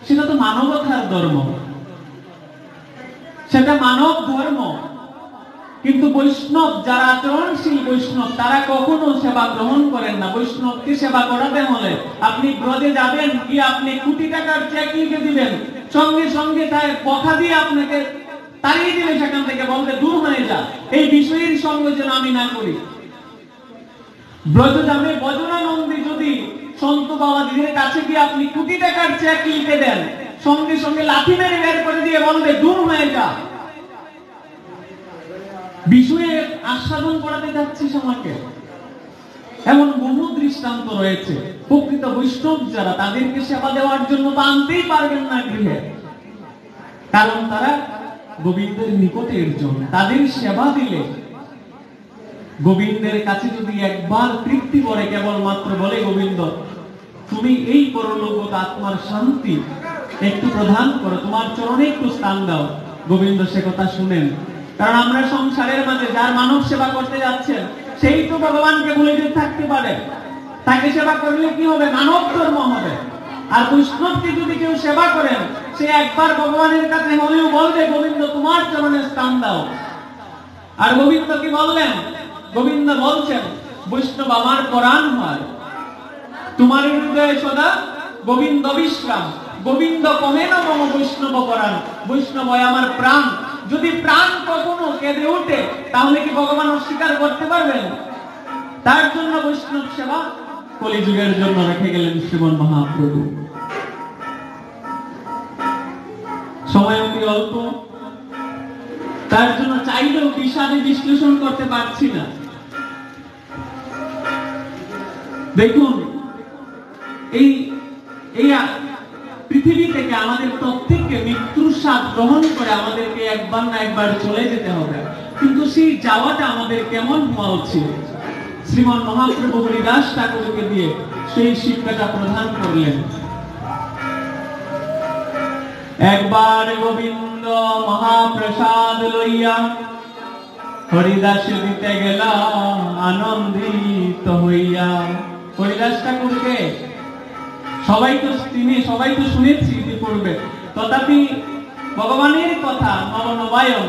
সেটা তো মানবতার ধর্ম, সেটা মানব ধর্ম। কিন্তু বৈষ্ণব যারা আচরণশীল বৈষ্ণব, তারা কখনো সেবা গ্রহণ করেন না। বৈষ্ণবকে সেবা করাতে হলে আপনি ব্রজে যাবেন, কি আপনি কোটি টাকার চেক লিখে দিবেন, সঙ্গে সঙ্গে তার কথা দিয়ে আপনাকে তাড়িয়ে দিলে সেখান থেকে, বলতে দূর হয়ে যা, এই বিষয়ের সঙ্গে যেন আমি না করি। ব্রজধামে বজনানন্দী যদি সন্ত বাবাজিদের কাছে গিয়ে আপনি কোটি টাকার চেক লিখে দেন, সঙ্গে সঙ্গে লাঠি মেরে বের করে দিয়ে বলবে দূর হয়ে যা, বিষয়ে আস্বাদন করাতে যাচ্ছিস আমাকে। এমন বহু দৃষ্টান্ত রয়েছে। প্রকৃত বৈষ্ণব যারা, তাদেরকে সেবা দেওয়ার জন্য তো আনতেই পারবেন না গৃহে, কারণ তারা গোবিন্দের নিকটের জন্য। তাদের সেবা দিলে গোবিন্দের কাছে যদি একবার তৃপ্তি করে, কেবলমাত্র বলে গোবিন্দ তুমি এই পরলোকগত আত্মার শান্তি একটু প্রদান করো, তোমার চরণে একটু স্থান দাও, গোবিন্দ সে কথা শুনেন। কারণ আমরা সংসারের মাঝে যার মানব সেবা করতে যাচ্ছেন, সেই তো ভগবানকে ভুলে যেতে থাকতে পারে। তাকে সেবা করলে কি হবে? মানব ধর্ম হবে। আর বৈষ্ণবকে যদি কেউ সেবা করেন, সে একবার ভগবানের কাছে হলেও বলবে গোবিন্দ তোমার চরণে স্থান দাও। আর গোবিন্দ কি বললেন? গোবিন্দ বলছেন বৈষ্ণব আমার পরাণ হয়, তোমার হৃদয়ে সদা গোবিন্দ বিশ্রাম। গোবিন্দ কহে না মম বৈষ্ণব পরাণ, বৈষ্ণব হয় আমার প্রাণ। যদি প্রাণ কখনো কেঁদে ওঠে, তাহলে কি ভগবান অস্বীকার করতে পারবেন? তার জন্য বৈষ্ণব সেবা কলিযুগের জন্য রেখে গেলেন শ্রীমন মহাপ্রভু। সময় অতি অল্প, তার জন্য চাইলেও বিষাদে বিশ্লেষণ করতে পারছি না। দেখুন, এই পৃথিবী থেকে আমাদের প্রত্যেককে মৃত্যুর স্বাদ গ্রহণ করে আমাদেরকে একবার না একবার চলে যেতে হবে। কিন্তু সেই যাওয়াটা আমাদের কেমন হওয়া উচিত? শ্রীমন মহাপ্রভু হরিদাস ঠাকুরকে দিয়ে সেই শিক্ষাটা প্রদান করলেন। একবার গোবিন্দ মহাপ্রসাদ লইয়া হরিদাস দিতে গেল আনন্দিত হইয়া। হরিদাস ঠাকুরকে সবাই তো শুনেছি ইতিপূর্বে, তথাপি ভগবানের কথা নবনবায়ন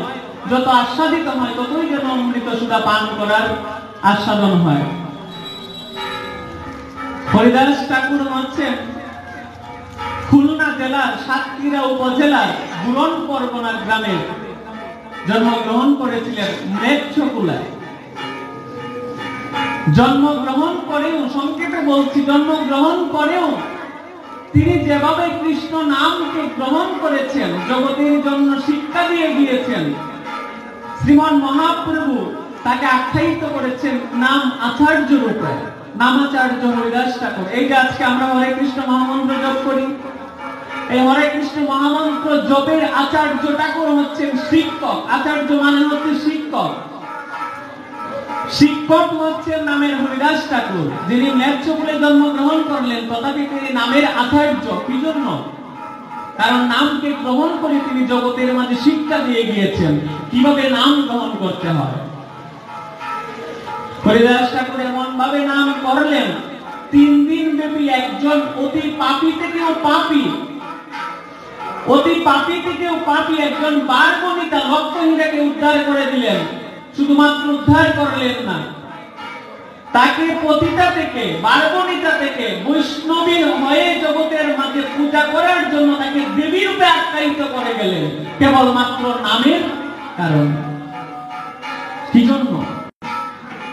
যত আস্বাদিত হয়, ততই যেন অমৃত সুধা পান করার আস্বাদন হয়। হরিদাস ঠাকুর হচ্ছেন খুলনা জেলার সাতক্ষীরা উপজেলার বুরন পরগনা গ্রামে জন্মগ্রহণ করেছিলেন, মৃচ্ছকুলায়। জন্মগ্রহণ করেও, সংক্ষেপে বলছি, জন্মগ্রহণ করেও তিনি যেভাবে কৃষ্ণ নামকে গ্রহণ করেছেন, জগতের জন্য শিক্ষা দিয়ে গিয়েছেন, শ্রীমন মহাপ্রভু তাকে আখ্যায়িত করেছেন নাম আচার্য রূপে, নামাচার্য হরিদাস ঠাকুর। এই যে আজকে আমরা হরে কৃষ্ণ মহামন্ত্র জপ করি, এই হরে কৃষ্ণ মহামন্ত্র জপের আচার্য ঠাকুর হচ্ছেন শিক্ষক। আচার্য মানে হচ্ছে শিক্ষক। শিক্ষক হচ্ছেন নামের হরিদাস ঠাকুর, যিনি ম্লেচ্ছকুলে জন্মগ্রহণ করলেন, তথাপি তিনি নামের আচার্য। কি জন্য? কারণ নামকে গ্রহণ করে তিনি জগতের মাঝে শিক্ষা দিয়ে গিয়েছেন কিভাবে নাম গ্রহণ করতে হয়। হরিদাস ঠাকুর এমন ভাবে নাম করলেন, 3 দিন ব্যাপী একজন অতি পাপী থেকেও পাপী একজন বারবনিতা রক্তহীনাকে উদ্ধার করে দিলেন। শুধুমাত্র উদ্ধার করলেন না, তাকে পতিতা থেকে, বারবনিতা থেকে বৈষ্ণবী হয়ে জগতের মাঝে পূজা করার জন্য তাকে দেবী রূপে আখ্যায়িত করে গেলেন, কেবলমাত্র নামের কারণে। কি জন্য?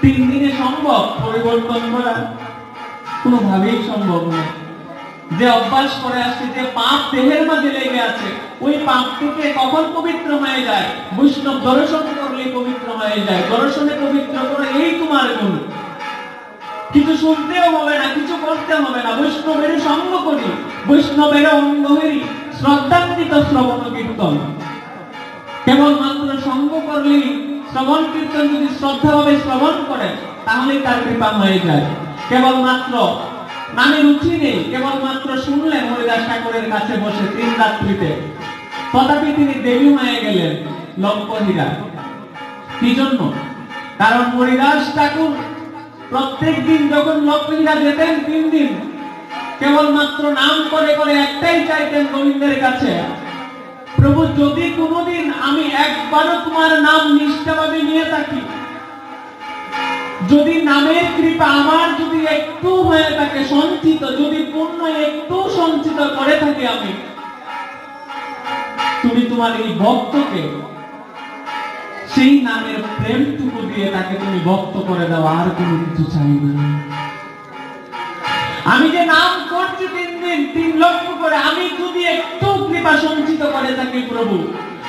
3 দিনে সম্ভব পরিবর্তন করা? কোনোভাবেই সম্ভব নয়। যে অভ্যাস করে আসছে, যে পাপ দেহের মাঝে লেগে আছে, ওই পাপ থেকে কখন পবিত্র হয়ে যায়? বৈষ্ণব দর্শন করলে পবিত্র হয়ে যায়। দর্শনে পবিত্র করে এই তোমার গুণ। কিছু শুনতেও হবে না, কিছু করতে হবে না, বৈষ্ণবের সঙ্গ করি, বৈষ্ণবের অঙ্গ হই, শ্রদ্ধান্বিত শ্রবণ কীর্তন। কেবলমাত্র সঙ্গ করলেই শ্রবণ কীর্তন যদি শ্রদ্ধাভাবে শ্রবণ করেন তাহলে তার কৃপা হয়ে যায়। কেবলমাত্র নামে রুচি নেই, কেবলমাত্র শুনলেন হরিদাস ঠাকুরের কাছে বসে 3 রাত্রিতে, তথাপি তিনি দেবী হয়ে গেলেন লক্ষ্মীরা। কি জন্য? কারণ হরিদাস ঠাকুর প্রত্যেক দিন যখন লক্ষ্মীরা যেতেন 3 দিন, কেবলমাত্র নাম করে করে একটাই চাইতেন গোবিন্দের কাছে, প্রভু যদি কোনোদিন আমি একবারও তোমার নাম নিষ্ঠাভাবে নিয়ে থাকি, যদি নামের কৃপা আমার যদি একটু হয়ে থাকে সঞ্চিত, যদি পূর্ণ একটু সঞ্চিত করে থাকি আমি, তুমি তোমার এই ভক্তকে সেই নামের প্রেমটুকু দিয়ে তাকে তুমি ভক্ত করে দাও, আর কোনো কিছু চাই না। আমি যে নাম করছি 3 দিন 3 লক্ষ করে, আমি যদি একটু কৃপা সঞ্চিত করে থাকি প্রভু,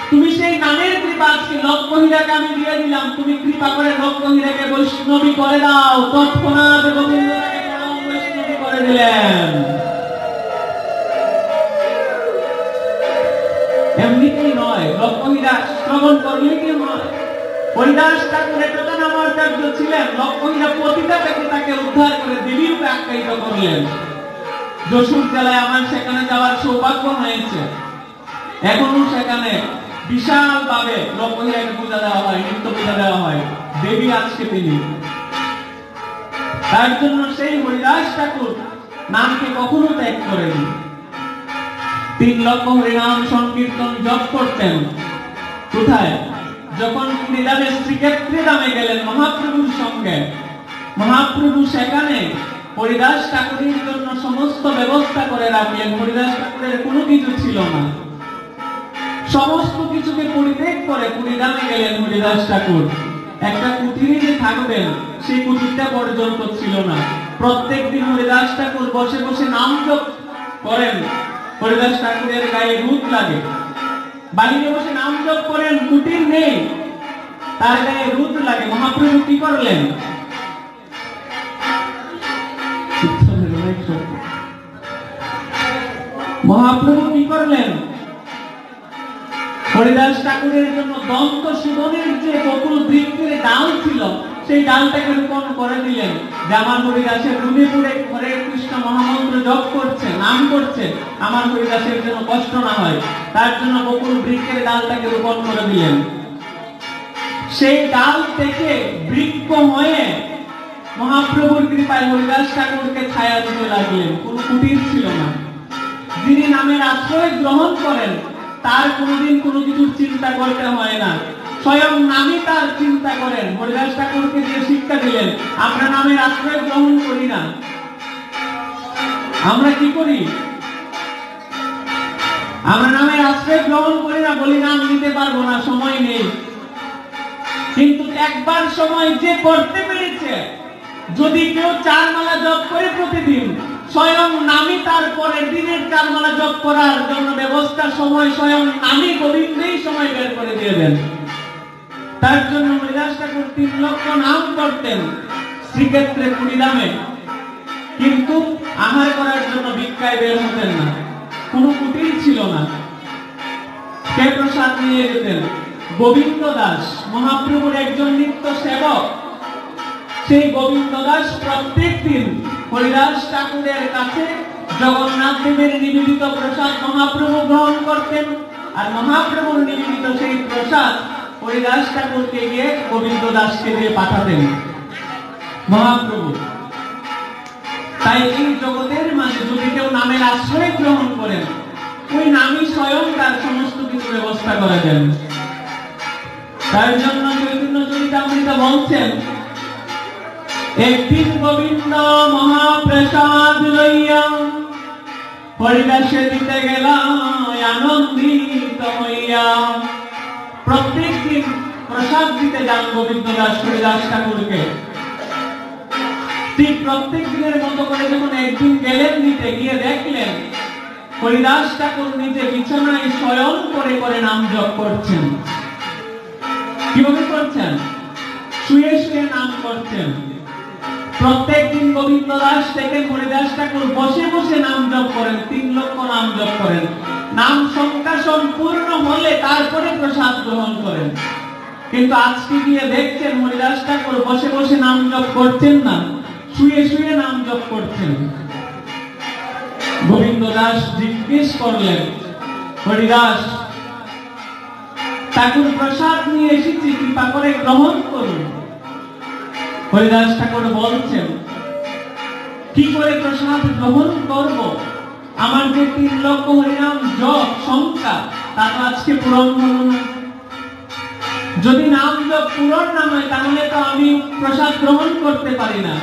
তুমি সেই নামের কৃপা আজকে লক্ষ্মীরাকে আমি দিয়ে দিলাম, তুমি কৃপা করে লক্ষ্মীরাকে বৈষ্ণবী করে দাও। তৎক্ষণাৎ গোবিন্দকে পরম বৈষ্ণবী করে দিলেন। এমনিতেই নয়, লক্ষ্মীরা শ্রবণ করলে কি হয়? হরিদাস ঠাকুর এতটা নামাচার্য ছিলেন, লক্ষ্মীরা পতিতা থেকে তাকে উদ্ধার করে দেবীরূপে আখ্যায়িত করলেন। যশোর জেলায় আমার সেখানে যাওয়ার সৌভাগ্য হয়েছে। এখনো সেখানে বিশাল ভাবে লক্ষ্মীরাকে পূজা দেওয়া হয়, নিত্য পূজা দেওয়া হয়। দেবী আজকে তিনি। তার জন্য সেই হরিদাস ঠাকুর নামকে কখনো ত্যাগ করেনি। 3 লক্ষ হরিনাম সংকীর্তন জপ করতেন। কোথায়? যখন পুরীধামে শ্রীক্ষেত্রে ধামে গেলেন মহাপ্রভুর সঙ্গে, মহাপ্রভু সেখানে হরিদাস ঠাকুরের জন্য সমস্ত ব্যবস্থা করে রাখলেন। হরিদাস ঠাকুরের কোনো কিছু ছিল না, সমস্ত কিছুকে পরিত্যাগ করে পুরীধামে গেলেন হরিদাস ঠাকুর। একটা কুটিরে যে থাকবেন সেই কুটিরটা পর্যন্ত ছিল না। প্রত্যেক দিন হরিদাস ঠাকুর বসে বসে নাম জপ করেন। হরিদাস ঠাকুরের গায়ে রুদ লাগে, বাড়িতে বসে নাম জপ করেন, কুটির নেই, তার গায়ে রুদ লাগে। মহাপ্রভু কি করলেন? মহাপ্রভু কি করলেন? হরিদাস ঠাকুরের জন্য দন্ত সুদনের যে বকুল বৃক্ষের ডাল ছিল সেই ডালটাকে রোপণ করে দিলেন, যে আমার হরিদাসের রুমে পুরে হরে কৃষ্ণ মহামন্ত্র জপ করছে, নাম করছে, আমার হরিদাসের জন্য কষ্ট না হয়, তার জন্য বকুল বৃক্ষের ডালটাকে রোপণ করে দিলেন। সেই ডাল থেকে বৃক্ষ হয়ে মহাপ্রভুর কৃপায় হরিদাস ঠাকুরকে ছায়া দিতে লাগলেন। কোনো কুটির ছিল না। যিনি নামের আশ্রয় গ্রহণ করেন তার কোনোদিন কোনো কিছুর চিন্তা করতে হয় না, স্বয়ং নামই তার চিন্তা করেন। হরিদাস ঠাকুরকে দিয়ে শিক্ষা দিলেন, আমরা নামের আশ্রয় গ্রহণ করি না। আমরা কি করি? আমরা নামের আশ্রয় গ্রহণ করি না, বলি নাম নিতে পারবো না, সময় নেই। কিন্তু একবার সময় যে করতে পেরেছে, যদি কেউ 4 মালা জপ করে প্রতিদিন, স্বয়ং নামই তার পরের দিনের 4 মালা জপ করার জন্য ব্যবস্থা, সময় স্বয়ং নামই গোবিন্দেই সময় বের করে দিয়ে দেন। তার জন্য হরিদাস ঠাকুর 3 লক্ষ নাম করতেন শ্রীক্ষেত্রে পুরীধামে, কিন্তু আহার করার জন্য ভিক্ষায় বের হতেন না, কোনো কুটির ছিল না। কে প্রসাদ নিয়ে যেতেন? গোবিন্দ দাস, মহাপ্রভুর একজন নিত্য সেবক। সেই গোবিন্দ দাস প্রত্যেক দিন হরিদাস ঠাকুরের কাছে জগন্নাথ দেবের নিবেদিত প্রসাদ মহাপ্রভু গ্রহণ করতেন, আর মহাপ্রভুর নিবেদিত সেই প্রসাদ হরিদাস ঠাকুরকে গিয়ে গোবিন্দ দাসকে দিয়ে পাঠাতেন মহাপ্রভু। তাই এই জগতের মাঝে যদি কেউ নামের আশ্রয় গ্রহণ করেন, ওই নামই স্বয়ং তার সমস্ত কিছু ব্যবস্থা করে দেন। তার জন্য চৈতন্য চরিতামৃত বলছেন, একদিন গোবিন্দ মহাপ্রসাদ লইয়া হরিদাসে দিতে গেলাম আনন্দিত হইয়া। প্রত্যেক দিন প্রসাদ দিতে যান গোবিন্দ দাস হরিদাস ঠাকুরকে। ঠিক প্রত্যেক দিনের মতো করে যখন একদিন গেলেন দিতে, গিয়ে দেখলেন হরিদাস ঠাকুর নিজে বিছানায় শয়ন করে করে নাম জপ করছেন। কিভাবে করছেন? শুয়ে শুয়ে নাম করছেন। প্রত্যেক দিন গোবিন্দ দাস থেকে হরিদাস ঠাকুর বসে বসে নাম জপ করেন, 3 লক্ষ নাম জপ করেন। নাম সংখ্যা সম্পূর্ণ হলে তারপরে প্রসাদ গ্রহণ করেন। কিন্তু আজকে গিয়ে দেখছেন হরিদাস ঠাকুর বসে বসে নাম জপ করছেন না, শুয়ে শুয়ে নাম জপ করছেন। গোবিন্দ দাস জিজ্ঞেস করলেন, হরিদাস ঠাকুর প্রসাদ নিয়ে এসেছি, কৃপা করে গ্রহণ করুন। হরিদাস ঠাকুর বলছেন, কি করে প্রসাদ গ্রহণ করব? আমার যে 3 লক্ষ হরিনাম জপ সংখ্যা তা তো আজকে পূরণ হলো না। যদি নাম জপ পূরণ না হয় তাহলে তো আমি প্রসাদ গ্রহণ করতে পারি না।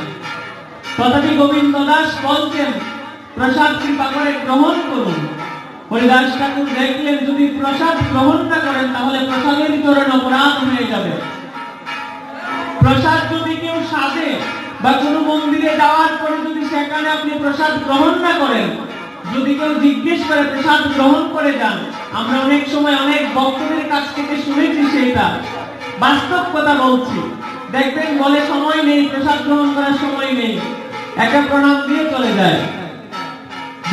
তথাপি গোবিন্দ দাস বলছেন, প্রসাদ কৃপা করে গ্রহণ করুন। হরিদাস ঠাকুর দেখলেন যদি প্রসাদ গ্রহণ না করেন তাহলে প্রসাদের চরণ অপরাধ হয়ে যাবে। প্রসাদ যদি কেউ সাজে বা কোনো মন্দিরে যাওয়ার পরে যদি সেখানে আপনি প্রসাদ গ্রহণ না করেন, যদি কেউ জিজ্ঞেস করে প্রসাদ গ্রহণ করে যান, আমরা অনেক সময় অনেক ভক্তদের কাছ থেকে শুনেছি, সেইটা বাস্তব কথা বলছি। দেখবেন বলে সময় নেই, প্রসাদ গ্রহণ করার সময় নেই, একা প্রণাম দিয়ে চলে যায়।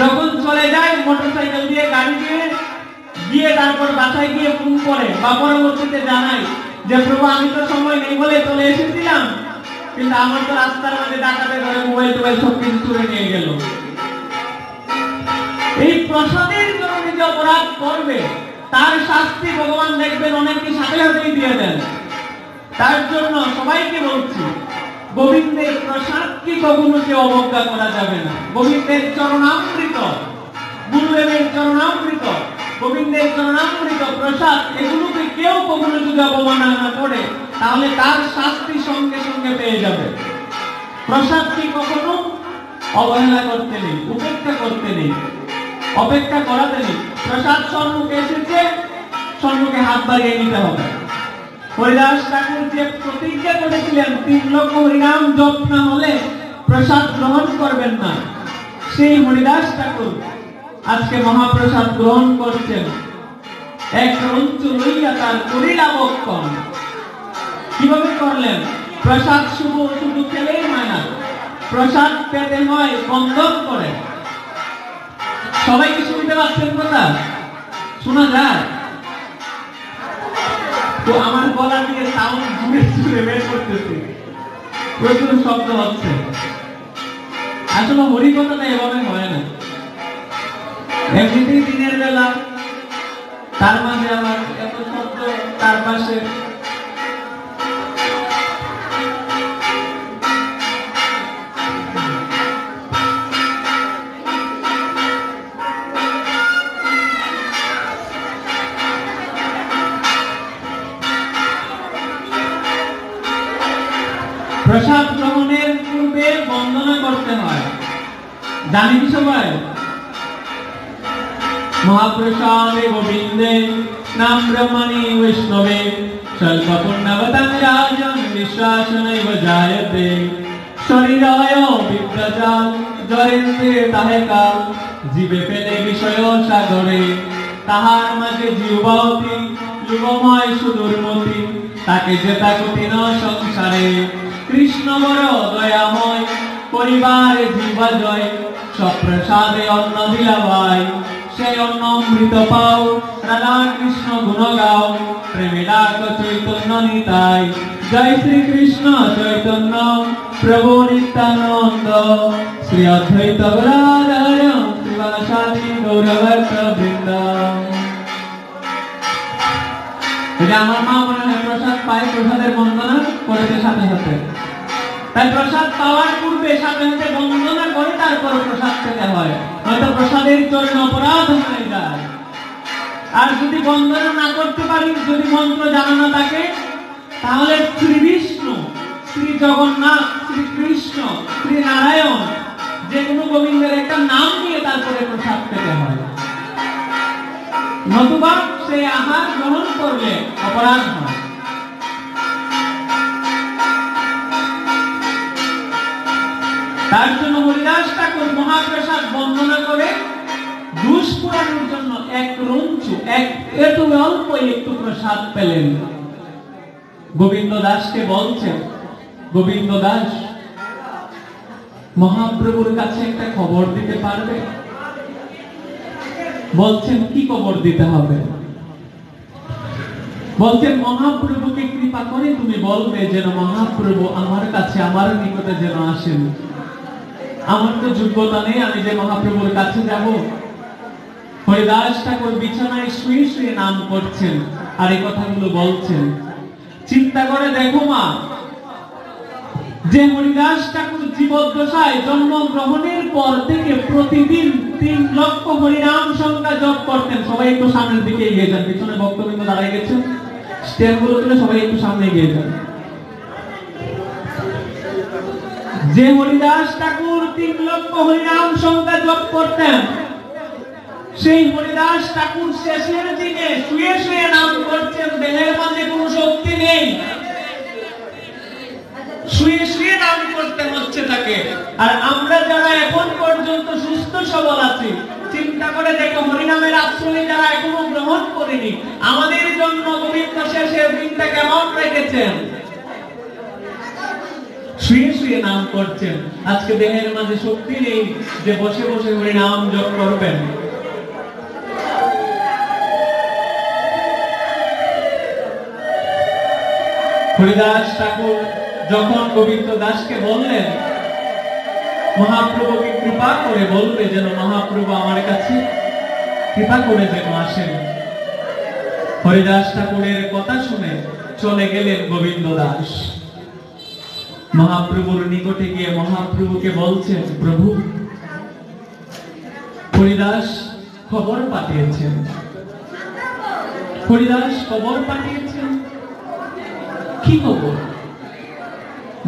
যখন চলে যায় মোটরসাইকেল দিয়ে গাড়ি দিয়ে গিয়ে তারপর বাসায় গিয়ে ফোন করে বা পরবর্তীতে জানায় যে প্রভু আমি তো সময় নেই বলে চলে এসেছিলাম, কিন্তু আমার তো রাস্তার মধ্যে ডাকাতে ধরে মোবাইল টোবাইল সবকিছু চুরে নিয়ে গেল। এই প্রসাদের জন্য যে অপরাধ করবে তার শাস্তি ভগবান দেখবেন অনেককে সাথে সাথেই দিয়ে দেন। তার জন্য সবাইকে বলছি, গোবিন্দের প্রসাদকে কখনো কেউ অবজ্ঞা করা যাবে না। গোবিন্দের চরণামৃত, গুরুদেবের চরণামৃত, গোবিন্দের চরণামৃত প্রসাদ এগুলোকে কেউ কখনো যদি অবমাননা করে তাহলে তার শাস্তি সঙ্গে সঙ্গে পেয়ে যাবে। প্রসাদকে কখনো অবহেলা করতে নেই, উপেক্ষা করতে নেই, অপেক্ষা করাতে নেই। প্রসাদ সম্মুখে এসেছে, সম্মুখে হাত বাড়িয়ে নিতে হবে। হরিদাস ঠাকুর যে প্রতিজ্ঞা করেছিলেন 3 লক্ষ হরিনাম জপ না হলে প্রসাদ গ্রহণ করবেন না, সেই হরিদাস ঠাকুর আজকে মহাপ্রসাদ গ্রহণ করছেন। এক রঞ্চু লইয়া তার করিলা বক্ষণ। কিভাবে করলেন? প্রসাদ শুভ শুধু খেলেই হয় না, প্রসাদ পেতে হয় বন্ধন করে। সবাই কি শুনতে পাচ্ছেন কথা? শোনা যায় তো? আমার গলা দিয়ে সাউন্ড জুড়ে জুড়ে বের করতেছে, প্রচুর শব্দ হচ্ছে। আসলে হরি কথাটা এভাবে হয় না। এমনিতেই দিনের বেলা, তার মাঝে আমার এত শব্দ, তার পাশে প্রসাদ গ্রহণের পূর্বে বন্দনা করতে হয়, জানি কি সবাই? মহাপ্রসাদে গোবিন্দে নাম ব্রহ্মণি বৈষ্ণবে স্বল্প পুণ্যবতং রাজন বিশ্বাসনৈব জায়তে শরীরায় বিপ্রজাল জরেন্দ্রে তাহে কাল জীবে ফেলে বিষয় সাগরে তাহার মাঝে জীবতি যুগময় সুদূরমতি তাকে জেতা কঠিন সংসারে কৃষ্ণ বড় দয়াময় পরিবারে জীবা জয় সপ্রসাদে অন্ন বিলাবাই সেই অন্ন অমৃত পাও রাধা কৃষ্ণ গুণ গাও প্রেমে ডাক চৈতন্য নিতাই জয় শ্রী কৃষ্ণ চৈতন্য প্রভু নিত্যানন্দ শ্রী অদ্বৈত গদাধর শ্রীবাসাদি গৌরভক্ত বৃন্দ। এটা আমার মা মনে হয় প্রসাদ পায়, প্রসাদের বন্দনা করেছে সাথে সাথে। তাই প্রসাদ পাওয়ার পূর্বে সাথে সাথে বন্দনা করে তারপর প্রসাদ খেতে হয়, হয়তো প্রসাদের চরণ অপরাধ হয়ে যায়। আর যদি বন্দনা না করতে পারি, যদি মন্ত্র জানা না থাকে, তাহলে শ্রী বিষ্ণু, শ্রী জগন্নাথ, শ্রী কৃষ্ণ, শ্রী নারায়ণ যে কোনো গোবিন্দের একটা নাম নিয়ে তারপরে প্রসাদ খেতে হয়। নতুবা সেই আহার গ্রহণ করলে অপরাধ হয়। তার জন্য হরিদাস ঠাকুর মহাপ্রসাদ বন্দনা করে দুষ্পুরাণের জন্য এক রঞ্চু, এত অল্প একটু প্রসাদ পেলেন। গোবিন্দ দাসকে বলছেন, গোবিন্দ দাস মহাপ্রভুর কাছে একটা খবর দিতে পারবে? বলছেন কি কবর দিতে হবে? বলছেন মহাপ্রভুকে কৃপা করে তুমি বলবে যেন মহাপ্রভু আমার কাছে, আমার নিকটে যেন আসেন। আমার তো যোগ্যতা নেই, আমি যে মহাপ্রভুর কাছে যাব। হরিদাস ঠাকুর বিছানায় শুয়ে শুয়ে নাম করছেন আর এই কথাগুলো বলছেন। চিন্তা করে দেখো মা, যে হরিদাস ঠাকুর জীবদ্দশায় জন্মগ্রহণের পর থেকে প্রতিদিন 3 লক্ষ হরিনাম সংখ্যা জপ করতেন। সবাই একটু সামনের দিকে এগিয়ে যান, পিছনে বক্তবৃন্দ দাঁড়ায় গেছেন, স্ট্যান্ড গুলো তুলে সবাই একটু সামনে এগিয়ে যান। যে হরিদাস ঠাকুর 3 লক্ষ হরিনাম সংখ্যা জপ করতেন, সেই হরিদাস ঠাকুর শেষের দিনে শুয়ে শুয়ে নাম করছেন। দেহের মাঝে কোনো শক্তি নেই, শুয়ে শুয়ে নাম করতে হচ্ছে তাকে। আর আমরা যারা এখন পর্যন্ত সুস্থ সবল আছি, চিন্তা করে দেখো হরিনামের আশ্রয় যারা এখনো গ্রহণ করেনি, আমাদের জন্য গোবিন্দ শেষের দিনটা কেমন রেখেছেন? শুয়ে শুয়ে নাম করছেন। আজকে দেহের মাঝে শক্তি নেই যে বসে বসে হরিনাম জপ করবেন। হরিদাস ঠাকুর যখন গোবিন্দ দাসকে বললেন মহাপ্রভুকে কৃপা করে বলবে যেন মহাপ্রভু আমার কাছে কৃপা করে যেন আসেন, হরিদাস ঠাকুরের কথা শুনে চলে গেলেন গোবিন্দ দাস। মহাপ্রভুর নিকটে গিয়ে মহাপ্রভুকে বলছেন, প্রভু হরিদাস খবর পাঠিয়েছেন। হরিদাস খবর পাঠিয়েছেন, কি খবর?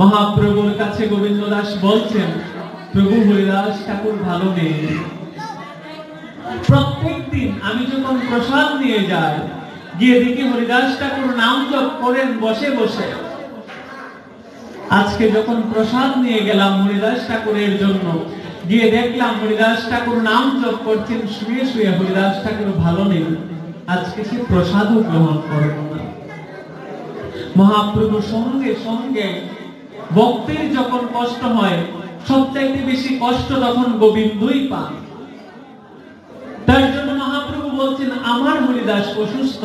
মহাপ্রভুর কাছে গোবিন্দ দাস বলছেন, প্রভু হরিদাস ঠাকুর ভালো নেই। প্রত্যেক দিন আমি যখন প্রসাদ নিয়ে যাই, গিয়ে দেখি হরিদাস ঠাকুর নাম জপ করেন বসে বসে। আজকে যখন প্রসাদ নিয়ে গেলাম হরিদাস ঠাকুরের জন্য, গিয়ে দেখলাম হরিদাস ঠাকুর নাম জপ করছেন শুয়ে শুয়ে। হরিদাস ঠাকুর ভালো নেই, আজকে সে প্রসাদও গ্রহণ করব না। মহাপ্রভু সঙ্গে সঙ্গে, ভক্তের যখন কষ্ট হয় সবচাইতে বেশি কষ্ট তখন গোবিন্দই পান। তার জন্য মহাপ্রভু বলছেন আমার হরিদাস অসুস্থ।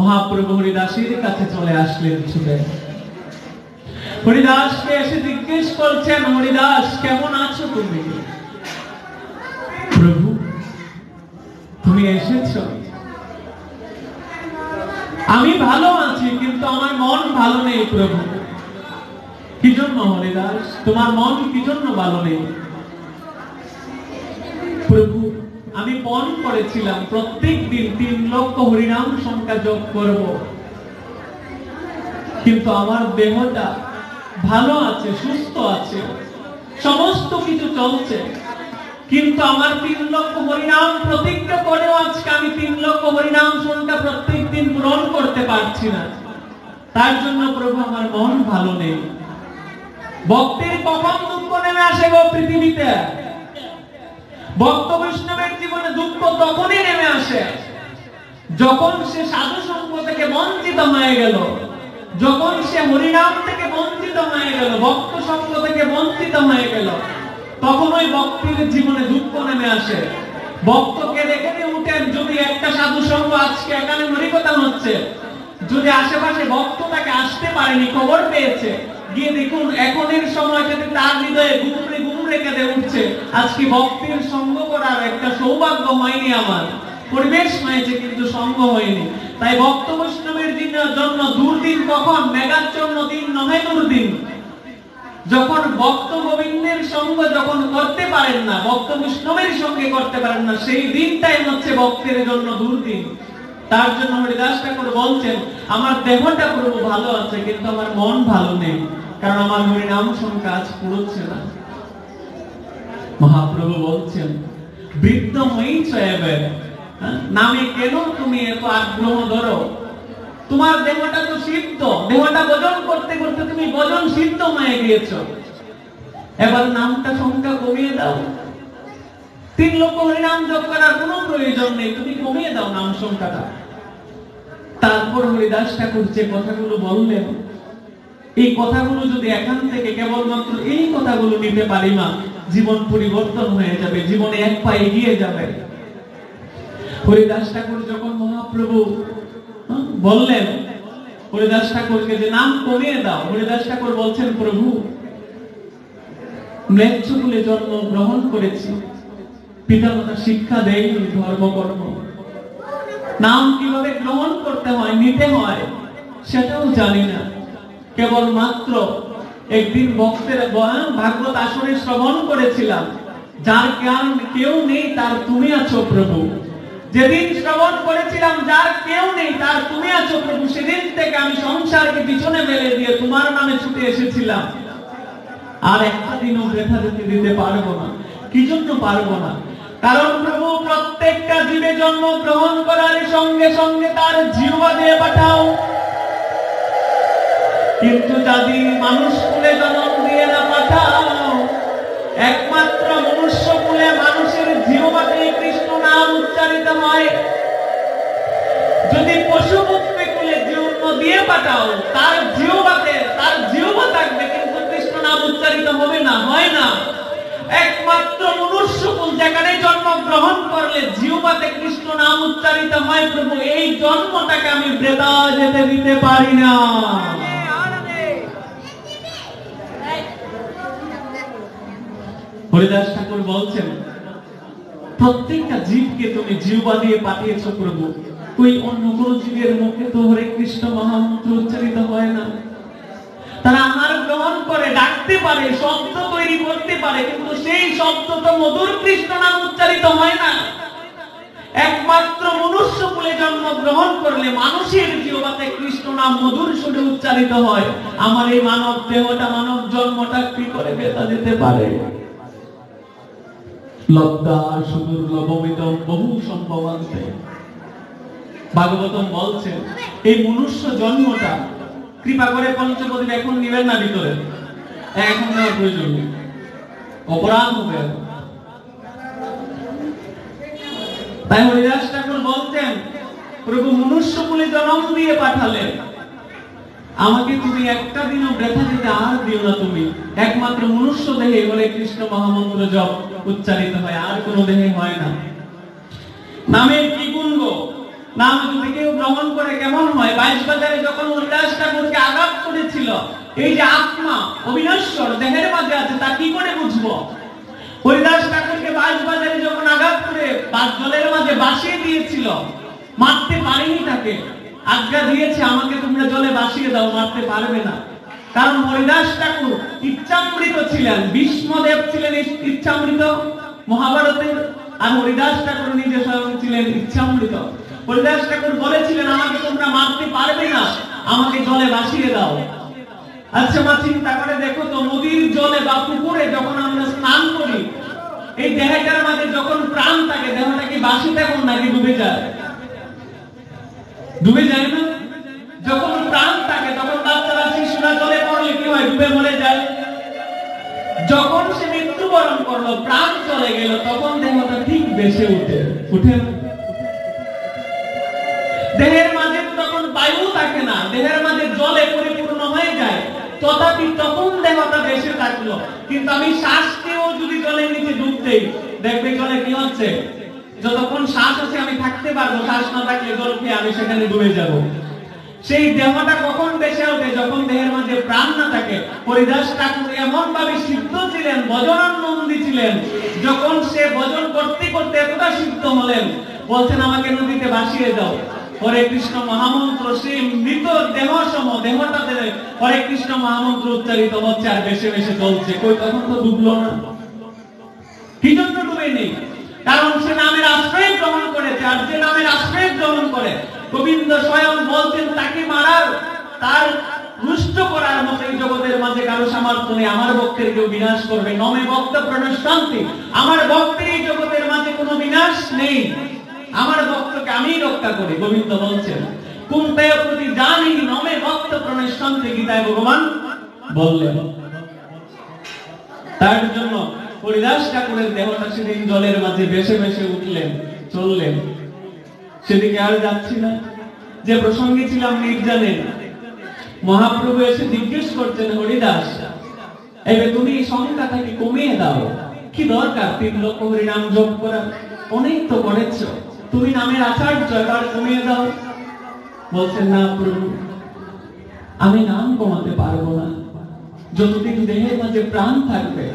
মহাপ্রভু হরিদাসের কাছে চলে আসলেন ছুটে। হরিদাসকে এসে জিজ্ঞেস করছেন, হরিদাস কেমন আছো তুমি? প্রভু তুমি এসেছো? আমি ভালো আছি, কিন্তু আমার মন ভালো নেই প্রভু। কি জন্য হরিদাস, তোমার মন কি জন্য ভালো নেই? প্রভু আমি পণ করেছিলাম প্রত্যেক দিন 3 লক্ষ হরিনাম সংখ্যা জপ করব, কিন্তু আমার দেহটা ভালো আছে, সুস্থ আছে, সমস্ত কিছু চলছে, কিন্তু আমার 3 লক্ষ হরিনাম প্রতিজ্ঞা করেও আজকে আমি 3 লক্ষ হরিনাম সংখ্যা প্রত্যেক দিন পূরণ করতে পারছি না। তার জন্য প্রভু আমার মন ভালো নেই। ভক্তের কখন দুঃখ নেমে আসে গো পৃথিবীতে? ভক্ত বৈষ্ণবের জীবনে দুঃখ তখনই নেমে আসে যখন সে সাধু সঙ্গ থেকে বঞ্চিত হয়ে গেল, যখন সে হরিনাম থেকে বঞ্চিত হয়ে গেল, ভক্ত সঙ্গ থেকে বঞ্চিত হয়ে গেল, তখন ওই ভক্তের জীবনে দুঃখ নেমে আসে। ভক্তকে দেখে উঠেন, যদি একটা সাধু সঙ্গ আজকে এখানে হরিকথা হচ্ছে, যদি আশেপাশে ভক্ত তাকে আসতে পারেনি, খবর পেয়েছে, গিয়ে দেখুন এখনের সময় যদি তার হৃদয়ে গুমরে গুমরে কেঁদে উঠছে, আজকে ভক্তের সঙ্গ করার একটা সৌভাগ্য হয়নি, আমার পরিবেশ হয়েছে কিন্তু সঙ্গ হয়নি। তাই ভক্ত বৈষ্ণবের জন্য দুর্দিন কখন? মেঘাচ্ছন্ন দিন নহে দুর্দিন। যখন ভক্ত গোবিন্দের সঙ্গ যখন করতে পারেন না, ভক্ত বৈষ্ণবের সঙ্গে করতে পারেন না, সেই দিনটাই হচ্ছে ভক্তের জন্য দুর্দিন। তার জন্য হরিদাস ঠাকুর বলছেন, আমার দেহটা প্রভু ভালো আছে, কিন্তু আমার মন ভালো নেই, কারণ আমার হরিনাম সংখ্যা আজ পুরোচ্ছে না। মহাপ্রভু বলছেন, বৃদ্ধ হয়েছ এবার, নামে কেন তুমি এত আগ্রহ ধরো? তোমার দেহটা তো সিদ্ধ, দেহটা ভজন করতে করতে তুমি ভজন সিদ্ধ হয়ে গিয়েছো, এবার নামটা সংখ্যা কমিয়ে দাও। 3 লক্ষ হরিনাম জপ করার কোনো প্রয়োজন নেই, তুমি কমিয়ে দাও নাম সংখ্যাটা। তারপর হরিদাস ঠাকুর যে কথাগুলো বললেন, এই কথাগুলো যদি এখান থেকে কেবলমাত্র এই কথাগুলো নিতে পারি মা, জীবন পরিবর্তন হয়ে যাবে, জীবনে এক পা এগিয়ে যাবে। হরিদাস ঠাকুর যখন মহাপ্রভু বললেন হরিদাস ঠাকুরকে যে নাম কমিয়ে দাও, হরিদাস ঠাকুর বলছেন, প্রভু ম্লেচ্ছ কুলে জন্ম গ্রহণ করেছি, পিতামাতা শিক্ষা দেয়নি ধর্মকর্ম, নাম কিভাবে গ্রহণ করতে হয় নিতে হয় সেটাও জানি না। কেবল মাত্র একদিন ভক্তের ভাগবত আসরে শ্রবণ করেছিলাম, যার জ্ঞান কেউ নেই তার তুমি আছো প্রভু। যেদিন শ্রবণ করেছিলাম যার কেউ নেই তার তুমি আছো প্রভু, সেদিন থেকে আমি সংসারকে পিছনে ফেলে দিয়ে তোমার নামে ছুটে এসেছিলাম। আর একটা দিনও বৃথা যেতে দিতে পারবো না। কি জন্য পারবো না? কারণ প্রভু প্রত্যেকটা জীবে জন্ম গ্রহণ করার সঙ্গে সঙ্গে তার জিহ্বা দিয়ে পাঠাও, কিন্তু যদি মানুষ কুলে জন্ম দিয়ে না পাঠাও, একমাত্র মনুষ্য কুলে মানুষের জিহ্বাতে কৃষ্ণ নাম উচ্চারিত হয়। যদি পশু পক্ষী কুলে জন্ম দিয়ে পাঠাও, তার জিহ্বা থাকবে কিন্তু কৃষ্ণ নাম উচ্চারিত হবে না, হয় না। একমাত্র মনুষ্য কুল যেখানে জন্ম গ্রহণ করলে জিহ্বাতে কৃষ্ণ নাম উচ্চারিত হয় প্রভু, এই জন্মটাকে আমি বৃথা যেতে দিতে পারি না। হরিদাস ঠাকুর বলছেন, প্রত্যেকটা জীবকে তুমি জিহ্বা দিয়ে পাঠিয়েছো প্রভু, ওই অন্য কোন জীবের মুখে তো হরে কৃষ্ণ মহামন্ত্র উচ্চারিত হয় না। তারা আহার গ্রহণ করে, ডাকতে পারে, শব্দ তৈরি করতে পারে, কিন্তু সেই শব্দ তো মধুর কৃষ্ণ নাম উচ্চারিত হয় না। একমাত্র মনুষ্য কুলে জন্ম গ্রহণ করলে মানুষের জিহ্বাতে কৃষ্ণ নাম মধুর সুরে উচ্চারিত হয়। আমার এই মানব দেহটা, মানব জন্মটা কি করে বেতা যেতে পারে? লব্ধা সুদুর্লভমিদম বহু সম্ভবান্তে। ভাগবতম বলছেন, এই মনুষ্য জন্মটা কৃপা করে পঞ্চপদী এখন নিবেন না ভিতরে, এখন নেওয়ার প্রয়োজন নেই, অপরাধ হবে। তাই হরিদাস ঠাকুর বলতেন, প্রভু মনুষ্য কুলে জন্ম দিয়ে পাঠালেন, আমাকে তুমি একটা দিনও বৃথা দিতে আর দিও না তুমি। একমাত্র মনুষ্য দেহে হরে কৃষ্ণ মহামন্ত্র জপ উচ্চারিত হয়, আর কোন দেহে হয় না। নামের কি গুণ গো? নাম যদি কেউ গ্রহণ করে কেমন হয়? 22 বাজারে যখন হরিদাস ঠাকুরকে আঘাত করেছিল, এই যে আত্মা অবিনশ্বর দেহের মাঝে আছে, তা কি করে বুঝবো? হরিদাস ঠাকুরকে 22 বাজারে যখন আঘাত করে জলের মাঝে ভাসিয়ে দিয়েছিল, মারতে পারেনি তাকে, আজ্ঞা দিয়েছে আমাকে তোমরা জলে ভাসিয়ে দাও, মারতে পারবে না। কারণ হরিদাস ঠাকুর ইচ্ছামৃত ছিলেন, ভীষ্মদেব ছিলেন ইচ্ছামৃত মহাভারতের, আর হরিদাস ঠাকুর নিজে স্বয়ং ছিলেন ইচ্ছামৃত। হরিদাস ঠাকুর বলেছিলেন, আমাকে তোমরা মারতে পারবে না, আমাকে জলে ভাসিয়ে দাও। আচ্ছা মা চিন্তা করে দেখো তো, নদীর জলে বা পুকুরে যখন আমরা স্নান করি, এই দেহটার মাঝে যখন প্রাণ থাকে, দেহটা কি ভাসে থাকুন নাকি ডুবে যায়? ডুবে যায় না? যখন প্রাণ থাকে তখন বাচ্চারা শিশুরা জলে পড়লে কি হয়? ডুবে মরে যায়। যখন সে মৃত্যুবরণ করলো, প্রাণ চলে গেল, তখন দেহটা ঠিক ভেসে উঠে। দেহের মাঝে তখন বায়ু থাকে না, দেহের মাঝে জলে পরিপূর্ণ হয়ে যায়, তথাপি তখন দেহটা ভেসে থাকলো। কিন্তু আমি শ্বাসকেও যদি জলের নিচে ডুব দেই, দেখবে জলে কি হচ্ছে? যতক্ষণ শ্বাস আছে আমি থাকতে পারবো, শ্বাস না থাকলে জল খেয়ে আমি সেখানে ডুবে যাব। সেই দেহটা কখন ভেসে ওঠে? যখন দেহের মাঝে প্রাণ না থাকে। হরিদাস ঠাকুর এমন ভাবে সিদ্ধ ছিলেন, ভজনানন্দী ছিলেন, যখন সে ভজন করতে করতে এতটা সিদ্ধ হলেন, বলছেন আমাকে নদীতে ভাসিয়ে দাও। হরে কৃষ্ণ মহামন্ত্র সেই মৃত দেহ সম দেহটাতে হরে কৃষ্ণ মহামন্ত্র উচ্চারিত হচ্ছে আর ভেসে ভেসে চলছে। কই তখন তো ডুবলো না। কি জন্য ডুবে নেই? কারণ সে নামের আশ্রয় গ্রহণ করেছে, আর যে নামের আশ্রয় গ্রহণ করে, গোবিন্দ স্বয়ং বলছেন তাকে মারার, তার রুষ্ট করার মতো এই জগতের মাঝে কারো সামর্থ্য নেই। আমার ভক্তের কেউ বিনাশ করবে, নমে ভক্ত প্রণশ্যন্তি, আমার ভক্তের এই জগতের মাঝে কোনো বিনাশ নেই, আমার ভক্তকে আমি রক্ষা করি। গোবিন্দ বলছেন কুন্তায় প্রতি জানি নমে ভক্ত প্রণশ্যন্তি, গীতায় ভগবান বললেন। তার জন্য হরিদাস ঠাকুরের দেহটা সেদিন জলের মাঝে ভেসে ভেসে উঠলেন, চললেন। সেদিকে আর যাচ্ছি না। যে প্রসঙ্গে ছিলাম নির্জানে, মহাপ্রভু এসে জিজ্ঞেস করছেন, হরিদাস এবার তুমি এই সংখ্যাটাকে কমিয়ে দাও, কি দরকার 3 লক্ষ হরিনাম জপ করা? অনেক তো করেছো, তুমি নামের আচার্য, এবার কমিয়ে দাও। বলছেন না প্রভু, আমি নাম কমাতে পারবো না। যতদিন দেহের মাঝে প্রাণ থাকবে,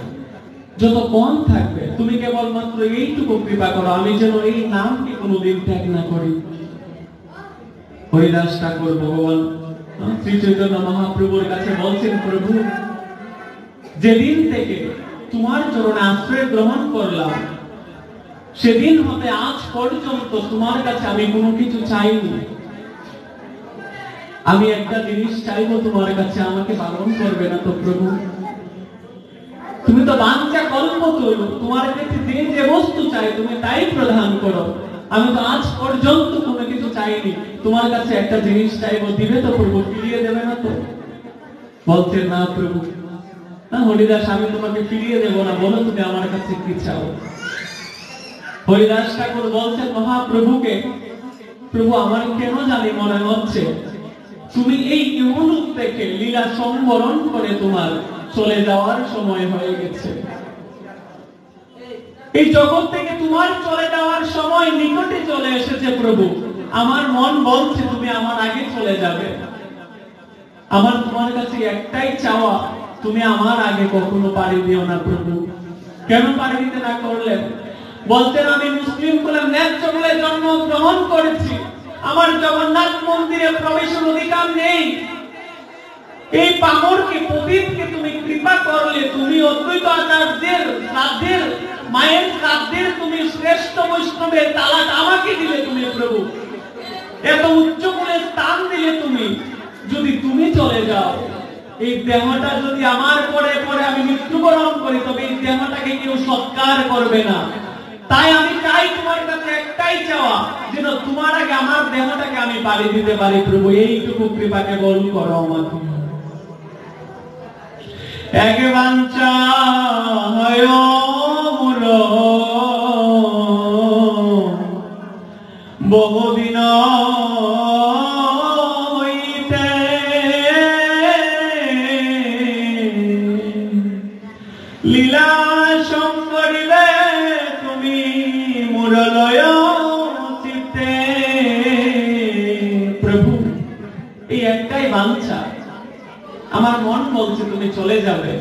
যত কম থাকবে, তুমি কেবলমাত্র এইটুকু কৃপা করো, আমি যেন এই নামকে কোনোদিন ত্যাগ না করি। হরিদাস ঠাকুর ভগবান শ্রী চৈতন্য মহাপ্রভুর কাছে বলছেন, প্রভু যেদিন থেকে তোমার চরণে আশ্রয় গ্রহণ করলাম, সেদিন হতে আজ পর্যন্ত তোমার কাছে আমি কোনো কিছু চাইনি। আমি একটা জিনিস চাইবো তোমার কাছে, আমাকে পালন করবে না তো প্রভু? তুমি তো বাঞ্ছা কল্পতরু, তোমার কাছে যে যে বস্তু চাই তুমি তাই প্রদান করো। আমি তো আজ পর্যন্ত কোনো কিছু চাইনি, তোমার কাছে একটা জিনিস চাইবো, দিবে তো প্রভু? ফিরিয়ে দেবে না তো? বলছেন না প্রভু, না হরিদাস, আমি তোমাকে ফিরিয়ে দেব না, বলো তুমি আমার কাছে কি চাও। হরিদাস ঠাকুর বলছেন মহাপ্রভুকে, প্রভু আমার কেন জানি মনে হচ্ছে তুমি এই ইহলোক থেকে লীলা সম্বরণ করে তোমার চলে যাওয়ার সময় হয়ে গেছে। এই জগৎ থেকে তোমার চলে যাওয়ার সময় নিকটে চলে এসেছে প্রভু। আমার মন বলছে তুমি আমার আগে চলে যাবে। আমার তোমার কাছে একটাই চাওয়া, তুমি আমার আগে কখনো পাড়ি দিও না প্রভু। কেন পাড়ি দিতে না করলেন? বলতেন, আমি মুসলিম কুলে ন্যায্য বলে জন্মগ্রহণ করেছি, আমার জগন্নাথ মন্দিরে প্রবেশের অধিকার নেই। এই পামরকে পতিতকে তুমি কৃপা করলে, তুমি অদ্বৈত আচার্যের শ্রাদ্ধের, মায়ের শ্রাদ্ধের তুমি শ্রেষ্ঠ বৈষ্ণবের তালাটা আমাকে দিলে তুমি প্রভু, এত উচ্চ করে স্থান দিলে তুমি। যদি তুমি চলে যাও, এই দেহটা যদি আমার পরে পরে আমি মৃত্যুবরণ করি, তবে এই দেহটাকে কেউ সৎকার করবে না। তাই আমি চাই তোমার কাছে একটাই চাওয়া, যেন তোমার আগে আমার দেহটাকে আমি পাড়ি দিতে পারি প্রভু। এইটুকু কৃপাকে বল করো আমাকে। এক বাঞ্ছা হয় মূল বহুদিন হইতে, লীলা সংকরিবে তুমি মুরলয় চিত্তে। প্রভু এই একটাই বাঞ্ছা, আমার মন বলছে তুমি চলে যাবে,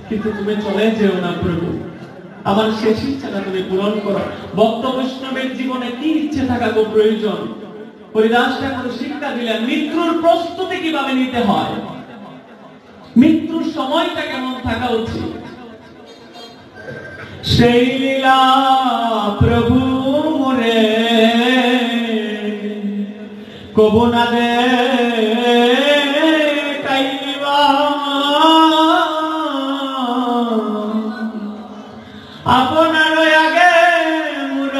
কিন্তু তুমি চলে যেও না প্রভু। আমার শেষ ইচ্ছাটা তুমি পূরণ করো। ভক্ত বৈষ্ণবের জীবনে কি ইচ্ছে থাকা খুব প্রয়োজন। হরিদাস ঠাকুর শিক্ষা দিলেন মৃত্যুর প্রস্তুতি কিভাবে নিতে হয়, মৃত্যুর সময়টা কেমন থাকা উচিত। সেই লীলা প্রভু মোরে কবু না দে আপনার আগে মুর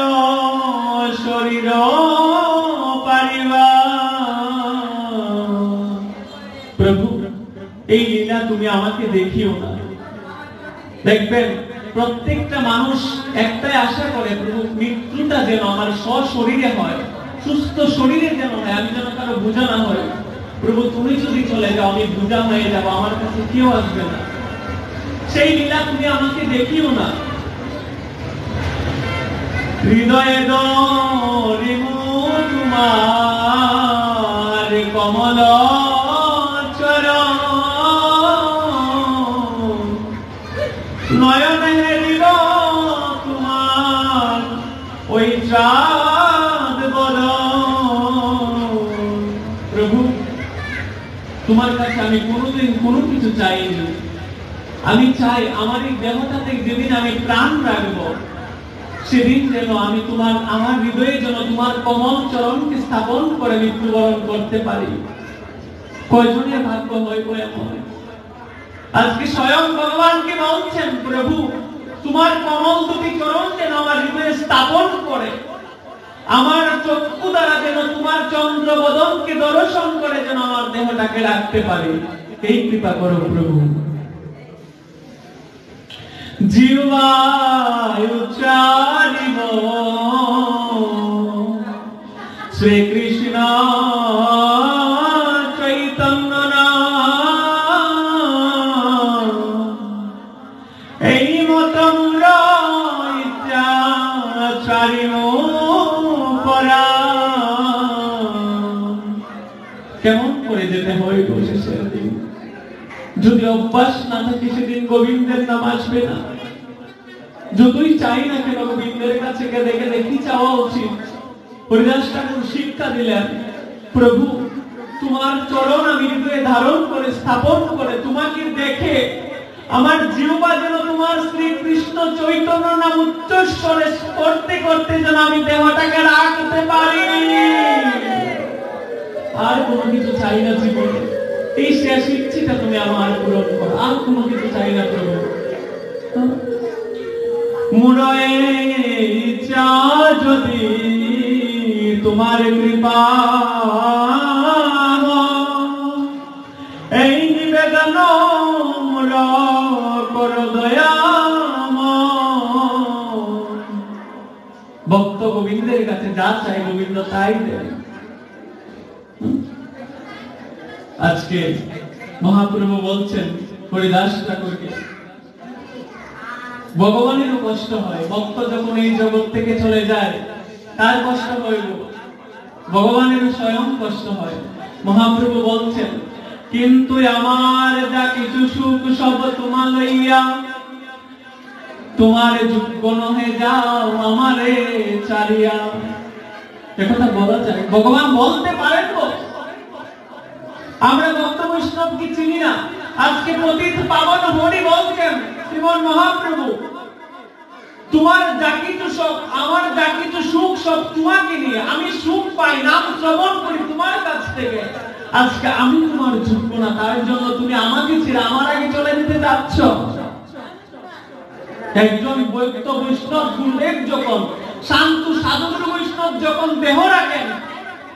শরীর পারিবা। প্রভু এই লীলা তুমি আমাকে দেখিও না। দেখবেন প্রত্যেকটা মানুষ একটাই আশা করে, প্রভু মৃত্যুটা যেন আমার সশরীরে হয়, সুস্থ শরীরে যেন হয়, আমি যেন কারো বোঝা না হয়। প্রভু তুমি যদি চলে যাও, আমি বোঝা হয়ে যাবো, আমার কাছে কেউ আসবে না। সেই লীলা তুমি আমাকে দেখিও না। হৃদয়ে দরিমু তোমার কমল চরণ, নয়ন হেরিব তোমার ওই চাঁদ বদন। প্রভু তোমার কাছে আমি কোনোদিন কোনো কিছু চাইনি। আমি চাই আমার এই দেহটাতে যেদিন আমি প্রাণ রাখবো, সেদিন যেন আমি তোমার, আমার হৃদয়ে যেন তোমার কমল চরণকে স্থাপন করে মৃত্যুবরণ করতে পারি। কয়জনের ভাগ্য হয় বলে মনে। আজকে স্বয়ং ভগবানকে বলছেন, প্রভু তোমার কমল দুটি চরণ যেন আমার হৃদয়ে স্থাপন করে, আমার চক্ষু দ্বারা যেন তোমার চন্দ্র বদনকে দর্শন করে যেন আমার দেহটাকে রাখতে পারি। এই কৃপা করো প্রভু। জিহ্বায় উচ্চারিব শ্রীকৃষ্ণ চৈতন্য নাম, এই মতম্র ইচ্ছা চারিব পরা। যেতে হয় শেষের দিন। যদি অভ্যাস না থাকে সেদিন গোবিন্দের নাম আসবে না। যতই চাই না কেন গোবিন্দের কাছে দেখে দেখি চাওয়া উচিত। হরিদাস ঠাকুর শিক্ষা দিলেন, প্রভু তোমার চরণ আমি হৃদয়ে ধারণ করে স্থাপন করে তোমাকে দেখে আমার জিহ্বা যেন তোমার শ্রীকৃষ্ণ চৈতন্য নাম উচ্চস্বরে করতে করতে যেন আমি দেহটাকে রাখতে পারি। আর কোনো কিছু চাই না জীবনে, এই শেষ ইচ্ছেটা তুমি আমার পূরণ করো, আর কোনো কিছু চাই না প্রভু। মুরয়ে ইচ্ছা যদি তোমার কৃপা, এই নিবেদন মোর কর দয়াময়। ভক্ত গোবিন্দের কাছে যা চাই গোবিন্দ তাই দেন। আজকে মহাপ্রভু বলছেন হরিদাস ঠাকুরকে, ভগবানেরও কষ্ট হয়, ভক্ত যখন এই জগৎ থেকে চলে যায় তার কষ্ট হইল, ভগবানেরও স্বয়ং কষ্ট হয়। মহাপ্রভু বলছেন, কিন্তু আমার যা কিছু সুখ সব তোমার লইয়া, তোমার যোগ্য নহে যাও আমারে চারিয়া। একথা বলা যায়, ভগবান বলতে পারেন তো? আমরা ভক্ত বৈষ্ণব কি চিনি না? আজকে পতিত পাবন হরি বলছেন শ্রীমন মহাপ্রভু, তোমার যা কিছু সব, আমার যা কিছু সুখ সব তোমাকে নিয়ে, আমি সুখ পাই নাম শ্রবণ করি তোমার কাছ থেকে। আজকে আমি তোমার যোগ্য না, তার জন্য তুমি আমাকে ছেড়ে আমার আগে চলে যেতে চাচ্ছ। একজন ভক্ত বৈষ্ণব গুরুদেব যখন, শান্ত সাধুগুরু বৈষ্ণব যখন দেহ রাখেন,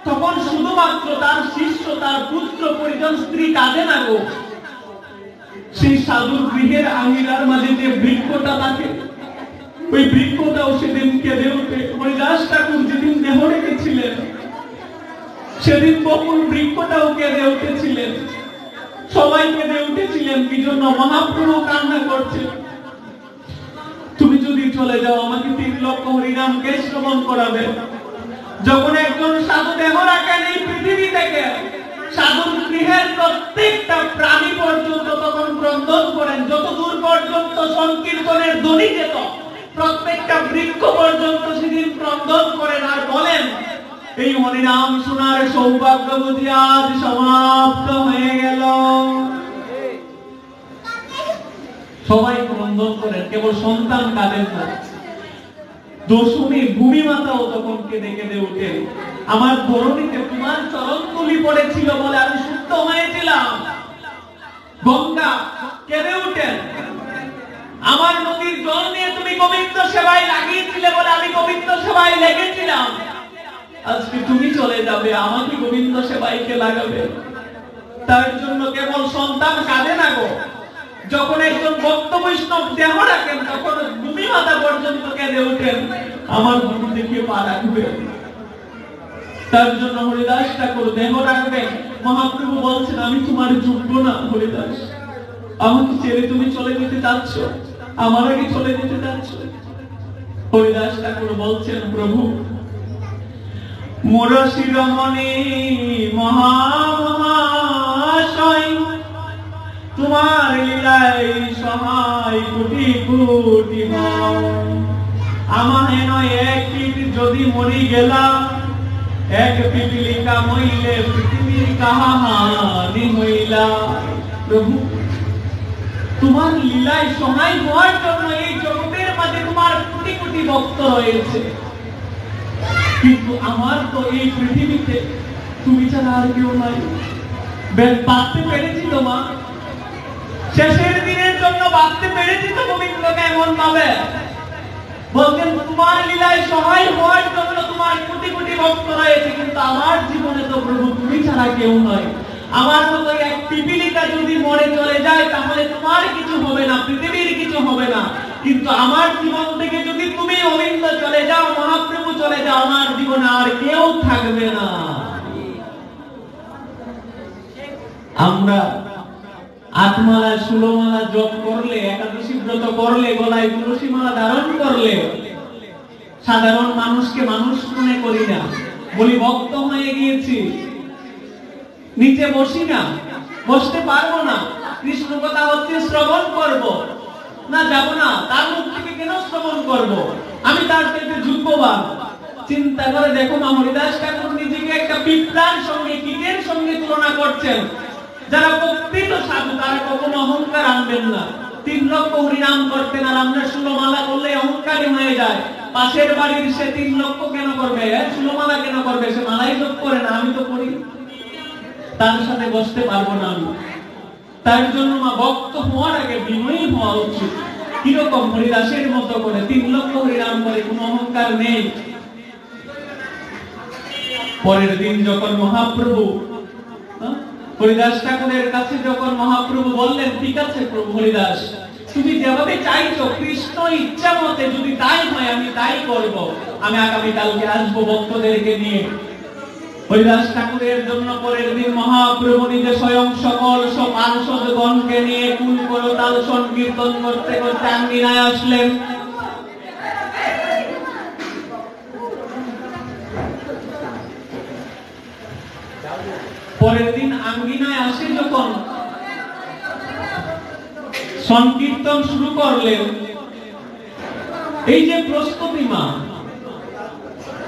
তখন শুধুমাত্র তার শিষ্য, তার পুত্র পরিজন, স্ত্রী কাঁদে না গো। সেই সাধুর গৃহের আঙিনার মাঝে যে বৃক্ষটা থাকে, ওই বৃক্ষটাও সেদিন কেঁদে ওঠে। হরিদাস ঠাকুর যেদিন দেহ রেখেছিলেন সেদিন বকুল বৃক্ষটাও কেঁদে উঠেছিলেন, সবাই কেঁদে উঠেছিলেন। কি জন্য? মহাপ্রভু কান্না করছেন, তুমি যদি চলে যাও আমাকে 3 লক্ষ হরিনামকে শ্রবণ করাবে। যখন একজন সাধু দেহ রাখেন এই পৃথিবী থেকে, সাধুর গৃহের প্রত্যেকটা প্রাণী পর্যন্ত তখন ক্রন্দন করেন, যত দূর পর্যন্ত সংকীর্তনের ধ্বনি যেত, প্রত্যেকটা বৃক্ষ পর্যন্ত সেদিন ক্রন্দন করেন আর বলেন, এই হরিনাম শোনার সৌভাগ্য বুঝি আজ সমাপ্ত হয়ে গেল। সবাই ক্রন্দন করেন, কেবল সন্তান কাঁদেন না। দশমী ভূমি মাতাও তখন কেঁদে কেঁদে উঠেন, আমার ধরণীতে তোমার চরণতুলি পড়েছিল বলে আমি সুস্থ হয়েছিলাম। গঙ্গা কেঁদে উঠেন, আমার নদীর জল নিয়ে তুমি গোবিন্দ সেবায় লাগিয়েছিলে বলে আমি গোবিন্দ সেবায় লেগেছিলাম। আজকে তুমি চলে যাবে, আমাকে গোবিন্দ সেবায় কে লাগাবে? তার জন্য কেবল সন্তান কাঁদে না গো। যখন একজন ভক্ত বৈষ্ণব দেহ রাখেন তখন ভূমি মাতা পর্যন্ত কেঁদে ওঠেন, আমার গুরু দেখে পা রাখবে। তার জন্য হরিদাস ঠাকুর দেহ রাখবেন। মহাপ্রভু বলছেন, আমি তোমার যোগ্য না হরিদাস, আমাকে ছেড়ে তুমি চলে যেতে চাচ্ছ, আমার আগে চলে যেতে চাচ্ছ। হরিদাস ঠাকুর বলছেন, প্রভু মোর শিরোমণি মহামহাশয়, তোমার লীলায় সহায় কোটি কোটি হয়। আমায় নয় এক পিঠ যদি মরি গেলাম, এক পিপিলিকা মইলে পৃথিবীর কাহানি হইলা। প্রভু তোমার লীলায় সহায় হওয়ার জন্য এই জগতের মাঝে তোমার কোটি কোটি ভক্ত রয়েছে, কিন্তু আমার তো এই পৃথিবীতে তুমি ছাড়া আর কেউ নাই। বাঁচতে পেরেছি তোমার শেষের দিনের জন্য, বাঁচতে পেরেছি তো গোবিন্দকে এমন ভাবে। বলছেন তোমার লীলায় সহায় হওয়ার জন্য তোমার কোটি কোটি ভক্ত রয়েছে, কিন্তু আমার জীবনে তো প্রভু তুমি ছাড়া কেউ নয়। আমার মতো এক পিপিলিকা যদি মরে চলে যায় তাহলে তোমার কিছু হবে না, পৃথিবীর কিছু হবে না, কিন্তু আমার জীবন থেকে যদি তুমি গোবিন্দ চলে যাও, মহাপ্রভু চলে যাও, আমার জীবনে আর কেউ থাকবে না। আমরা 8 মালা 16 মালা জপ করলে, একাদশী ব্রত করলে, গলায় তুলসী মালা ধারণ করলে সাধারণ মানুষকে মানুষ মনে করি না, বলি ভক্ত হয়ে গিয়েছি। নিচে বসি না, বসতে পারবো না, কৃষ্ণ কথা হচ্ছে শ্রবণ করব না, যাব না, তার মুখ থেকে কেন শ্রবণ করব, আমি তার থেকে যোগ্যবান। চিন্তা করে দেখো না, হরিদাস ঠাকুর নিজেকে একটা পিঁপড়ার সঙ্গে, কীটের সঙ্গে তুলনা করছেন। যারা প্রকৃত সাধু তারা কখনো অহংকার আনবেন না। 3 লক্ষ হরিনাম করতেন, আর আমরা 16 মালা করলে অহংকারী হয়ে যায়। পাশের বাড়ির সে 3 লক্ষ কেন করবে, 16 মালা কেন করবে, সে মালাই জপ করে না, আমি তো করি, তার সাথে বসতে পারবো না আমি। তার জন্য মা ভক্ত হওয়ার আগে বিনয়ী হওয়া উচিত। কিরকম? হরিদাসের মতো করে 3 লক্ষ হরিনাম করে, কোনো অহংকার নেই। পরের দিন যখন মহাপ্রভু হরিদাস ঠাকুরের কাছে যখন মহাপ্রভু বললেন, ঠিক আছে প্রভু হরিদাস, তুমি যেভাবে চাইছো, কৃষ্ণ ইচ্ছা মতে যদি তাই হয় আমি তাই করব, আমি আগামীকালকে আসবো ভক্তদেরকে নিয়ে। হরিদাস ঠাকুরের জন্য পরের দিন মহাপ্রভু নিজে স্বয়ং সকল পার্ষদগণকে নিয়ে কুল করতাল সংকীর্তন করতে করতে আঙ্গিনায় আসলেন। পরের দিন আঙ্গিনায় আসে যখন সংকীর্তন শুরু করলেন, এই যে প্রস্তুতি মা,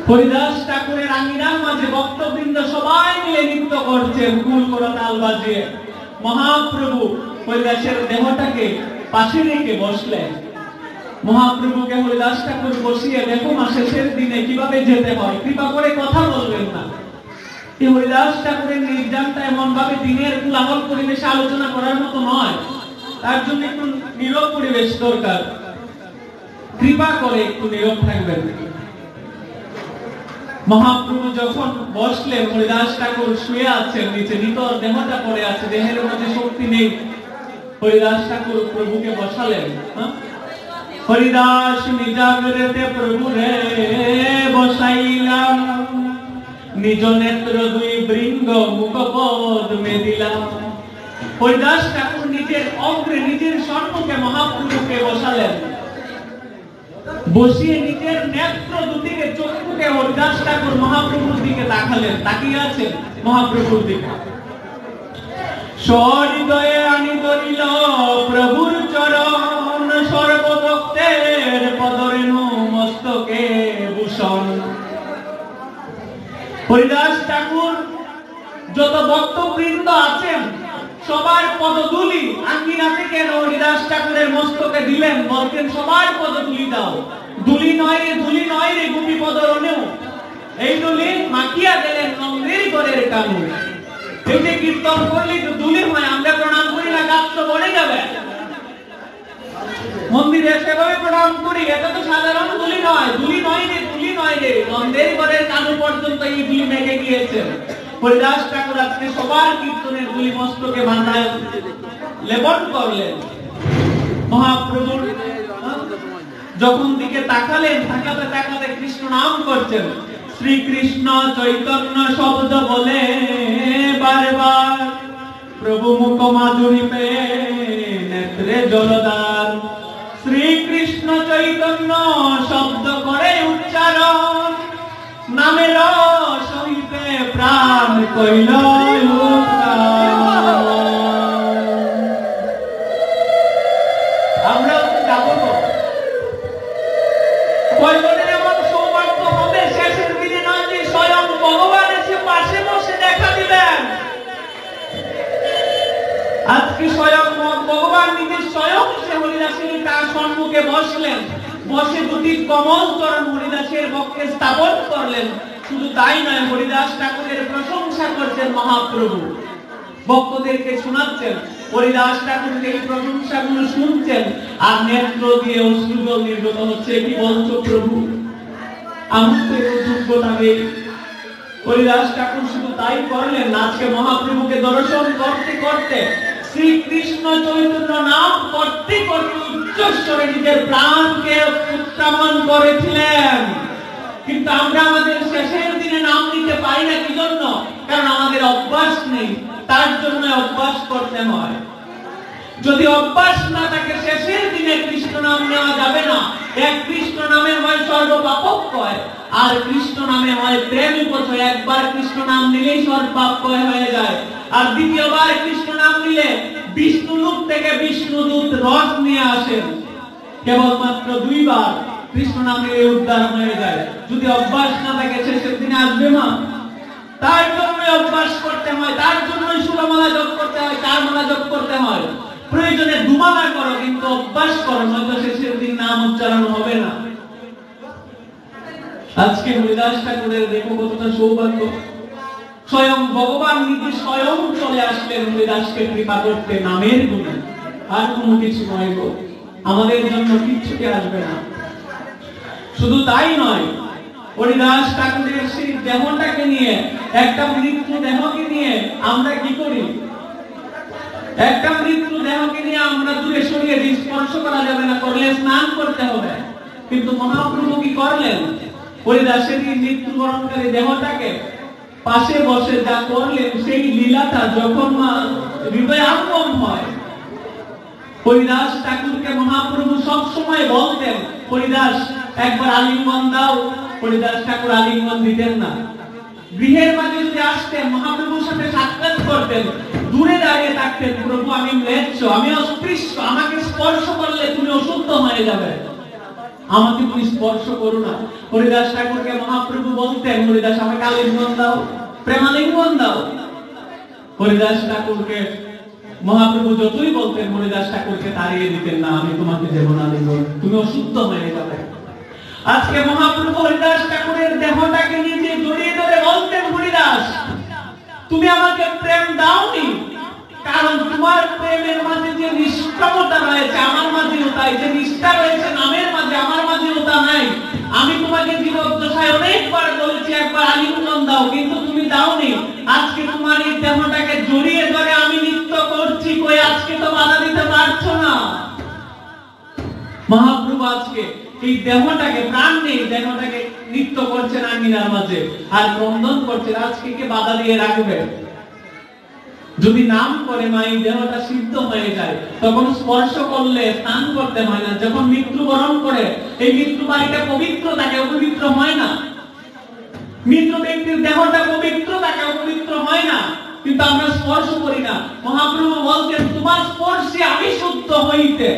হরিদাস ঠাকুরের আঙ্গিনার মাঝে ভক্তবৃন্দ সবাই মিলে নৃত্য করছেন কুল করতাল বাজিয়ে। মহাপ্রভু হরিদাসের দেহটাকে পাশে রেখে বসলেন। মহাপ্রভুকে হরিদাস ঠাকুর বসিয়ে, দেখো মা শেষের দিনে কিভাবে যেতে হয়, কৃপা করে কথা বলবেন না। এই হরিদাস ঠাকুরের নির্যানটা এমন ভাবে দিনের কোলাহল পরিবেশে আলোচনা করার মতো নয়, তার জন্য একটু নীরব পরিবেশ দরকার। কৃপা করে একটু নীরব থাকবেন। মহাপ্রভু যখন বসলেন, হরিদাস ঠাকুর শুয়ে আছেন নিচে, নিতর দেহটা পড়ে আছে, দেহের মধ্যে শক্তি নেই। হরিদাস ঠাকুর প্রভুকে বসালেন। হরিদাস নিজাগ্রতে প্রভু রে বসাইলাম, নিজ নেত্র 2 বৃঙ্গ মুখপদ মে দিলাম। হরিদাস ঠাকুর নিজের অগ্রে, নিজের সম্মুখে মহাপ্রভুকে বসালেন। বসিয়ে নিজের নেত্র দুটিকে, চক্ষুকে হরিদাস ঠাকুর মহাপ্রভুর দিকে তাকালেন, তাকিয়ে আছেন মহাপ্রভুর দিকে। সহৃদয়ে আনি ধরিল প্রভুর চরণ, সর্বভক্তের পদরেণু মস্তকে ভূষণ। হরিদাস ঠাকুর যত ভক্তবৃন্দ আছেন সবার পদধূলি আঙ্গিনা থেকে হরিদাস ঠাকুরের মস্তকে দিলেন, বলতেন সবার পদধূলি দাও। ধুলি নয় রে, ধুলি নয় রে গোপী পদরণেও, এই ধুলি মাখিয়া দিলেন নন্দের ঘরের কানু। এই যে কীর্তন করলে তো ধুলি হয়, আমরা প্রণাম করি না, গাছ তো বনে যাবে। মন্দিরে সেভাবে প্রণাম করি, এটা তো সাধারণ ধুলি নয়, ধুলি নয় রে, ধুলি নয় রে, নন্দের ঘরের কানু পর্যন্ত এই ধুলি মেখে গিয়েছেন। হরিদাস ঠাকুর আজকে সবার কীর্তনের ধুলি মস্তকে মাথায় লেপন করলেন। মহাপ্রভুর যখন দিকে তাকালেন, তাকাতে তাকাতে কৃষ্ণ নাম করছেন। শ্রীকৃষ্ণ চৈতন্য শব্দ বলে বারবার, প্রভু মুখ মাধুরী পেয়ে নেত্রে জলদার। শ্রীকৃষ্ণ চৈতন্য শব্দ করে উচ্চারণ, নামের সহিতে প্রাণ কইল। আমরা যাবো কয়জনের এমন সৌভাগ্য হবে শেষের দিনে নয় যে স্বয়ং ভগবান এসে পাশে বসে দেখা দিবেন। আজকে স্বয়ং ভগবান নিজে স্বয়ং সে হরিদাসের তার সম্মুখে বসলেন, বসে 2টি কমল চরণ হরিদাসের বক্ষে স্থাপন করলেন। শুধু তাই নয়, হরিদাস ঠাকুরের প্রশংসা করছেন মহাপ্রভু, ভক্তদেরকে শোনাচ্ছেন। হরিদাস ঠাকুর এই প্রশংসাগুলো শুনছেন, আর নেত্র দিয়ে অশ্রুজল নির্গত হচ্ছে। কি বলছো প্রভু, আমার তো যোগ্যতা নেই। হরিদাস ঠাকুর শুধু তাই করলেন, আজকে মহাপ্রভুকে দর্শন করতে করতে, শ্রীকৃষ্ণ চৈতন্য নাম করতে করতে উচ্চস্বরে নিজের প্রাণকে উত্থাপন করেছিলেন। কিন্তু আমরা আমাদের শেষের দিনে নাম নিতে পারি না, কি জন্য? কারণ আমাদের অভ্যাস নেই, তার জন্য অভ্যাস করতে হয়। যদি অভ্যাস না থাকে শেষের দিনে কৃষ্ণ নাম নেওয়া যাবে না। এক কৃষ্ণ নামে হয় সর্বপাপক্ষয়, আর কৃষ্ণ নামে হয় প্রেম উপচয়। একবার কৃষ্ণ নাম নিলেই সর্বপাপক্ষয় হয়ে যায়, আর দ্বিতীয়বার কৃষ্ণ নাম নিলে বিষ্ণু লোক থেকে বিষ্ণুদূত রস নিয়ে আসেন। কেবলমাত্র দুইবার কৃষ্ণ নাম নিলে উদ্ধার হয়ে যায়। যদি অভ্যাস না থাকে শেষের দিনে আসবে মা। তার জন্য অভ্যাস করতে হয়, তার জন্য সুরমালা জপ করতে হয়, চার মালা জপ করতে হয়। প্রয়োজনে দুমালা করো, কিন্তু অভ্যাস করো, নয়তো শেষের দিন নাম উচ্চারণ হবে না। আজকে হরিদাস ঠাকুরের দেখো কতটা সৌভাগ্য, স্বয়ং ভগবান নিজে স্বয়ং চলে আসলেন হরিদাসকে কৃপা করতে নামের গুণে, আর কোনো কিছু নয় গো। আমাদের জন্য কিচ্ছুটি আসবে না। শুধু তাই নয়, হরিদাস ঠাকুরের সেই দেহটাকে নিয়ে, একটা মৃত্যু দেহকে নিয়ে আমরা কি করি? একটা মৃত্যু দেহকে নিয়ে আমরা দূরে সরিয়ে দিই, স্পর্শ করা যাবে না, করলে স্নান করতে হবে। কিন্তু মহাপ্রভু কি করলেন? হরিদাসের এই মৃত্যুবরণকারী দেহটাকে পাশে বসে যা করলেন, সেই লীলাটা যখন হৃদয়াঙ্গম হয়, হরিদাস ঠাকুরকে মহাপ্রভু সব সময় বলতেন, হরিদাস একবার আলিঙ্গন দাও। হরিদাস ঠাকুর আলিঙ্গন দিতেন না। গৃহের মাঝে যদি আসতেন, মহাপ্রভুর সাথে সাক্ষাৎ করতেন, দূরে দাঁড়িয়ে থাকতেন, প্রভু আমি ম্লেচ্ছ, আমি অস্পৃশ্য, আমাকে স্পর্শ করলে তুমি অশুদ্ধ হয়ে যাবে, আমাকে তুমি স্পর্শ করো না। হরিদাস ঠাকুরকে মহাপ্রভু বলতেন, হরিদাস আমাকে আলিঙ্গন দাও, প্রেমালিঙ্গন দাও। হরিদাস ঠাকুরকে মহাপ্রভু যতই বলতেন, হরিদাস ঠাকুরকে তাড়িয়ে দিতেন না, আমি তোমাকে দেব না আলিঙ্গন, তুমি অশুদ্ধ হয়ে যাবে। আজকে মহাপ্রভু হরিদাস ঠাকুরের দেহটাকে নিজে জড়িয়ে ধরে বলতেন, হরিদাস তুমি আমাকে প্রেম দাওনি, কারণ তোমার প্রেমের মাঝে যে নিষ্কামতা রয়েছে আমার মাঝেও তাই, যে নিষ্ঠা রয়েছে নামের মাঝে আমার মাঝেও তা নাই। আমি তোমাকে জীবদ্দশায় অনেকবার বলেছি একবার আলিঙ্গন দাও, কিন্তু তুমি দাওনি। আজকে তোমার এই দেহটাকে জড়িয়ে ধরে আমি নৃত্য করছি, কই আজকে তো বাধা দিতে পারছো না। মহাপ্রভু আজকে এই দেহটাকে, প্রাণ নেই, দেহটাকে নৃত্য করছেন আঙ্গিনার মাঝে আর ক্রন্দন করছেন, আজকে কে বাধা দিয়ে রাখবে? যদি নাম করে মা এই দেহটা সিদ্ধ হয়ে যায়, তখন স্পর্শ করলে স্নান করতে হয় না। যখন মৃত্যুবরণ করে, এই মৃত্যু বাড়িটা পবিত্র থাকে, অপবিত্র হয় না। মৃত ব্যক্তির দেহটা পবিত্র থাকে, অপবিত্র হয় না, কিন্তু আমরা স্পর্শ করি না। মহাপ্রভু বলছেন, তোমার স্পর্শে আমি শুদ্ধ হইতে,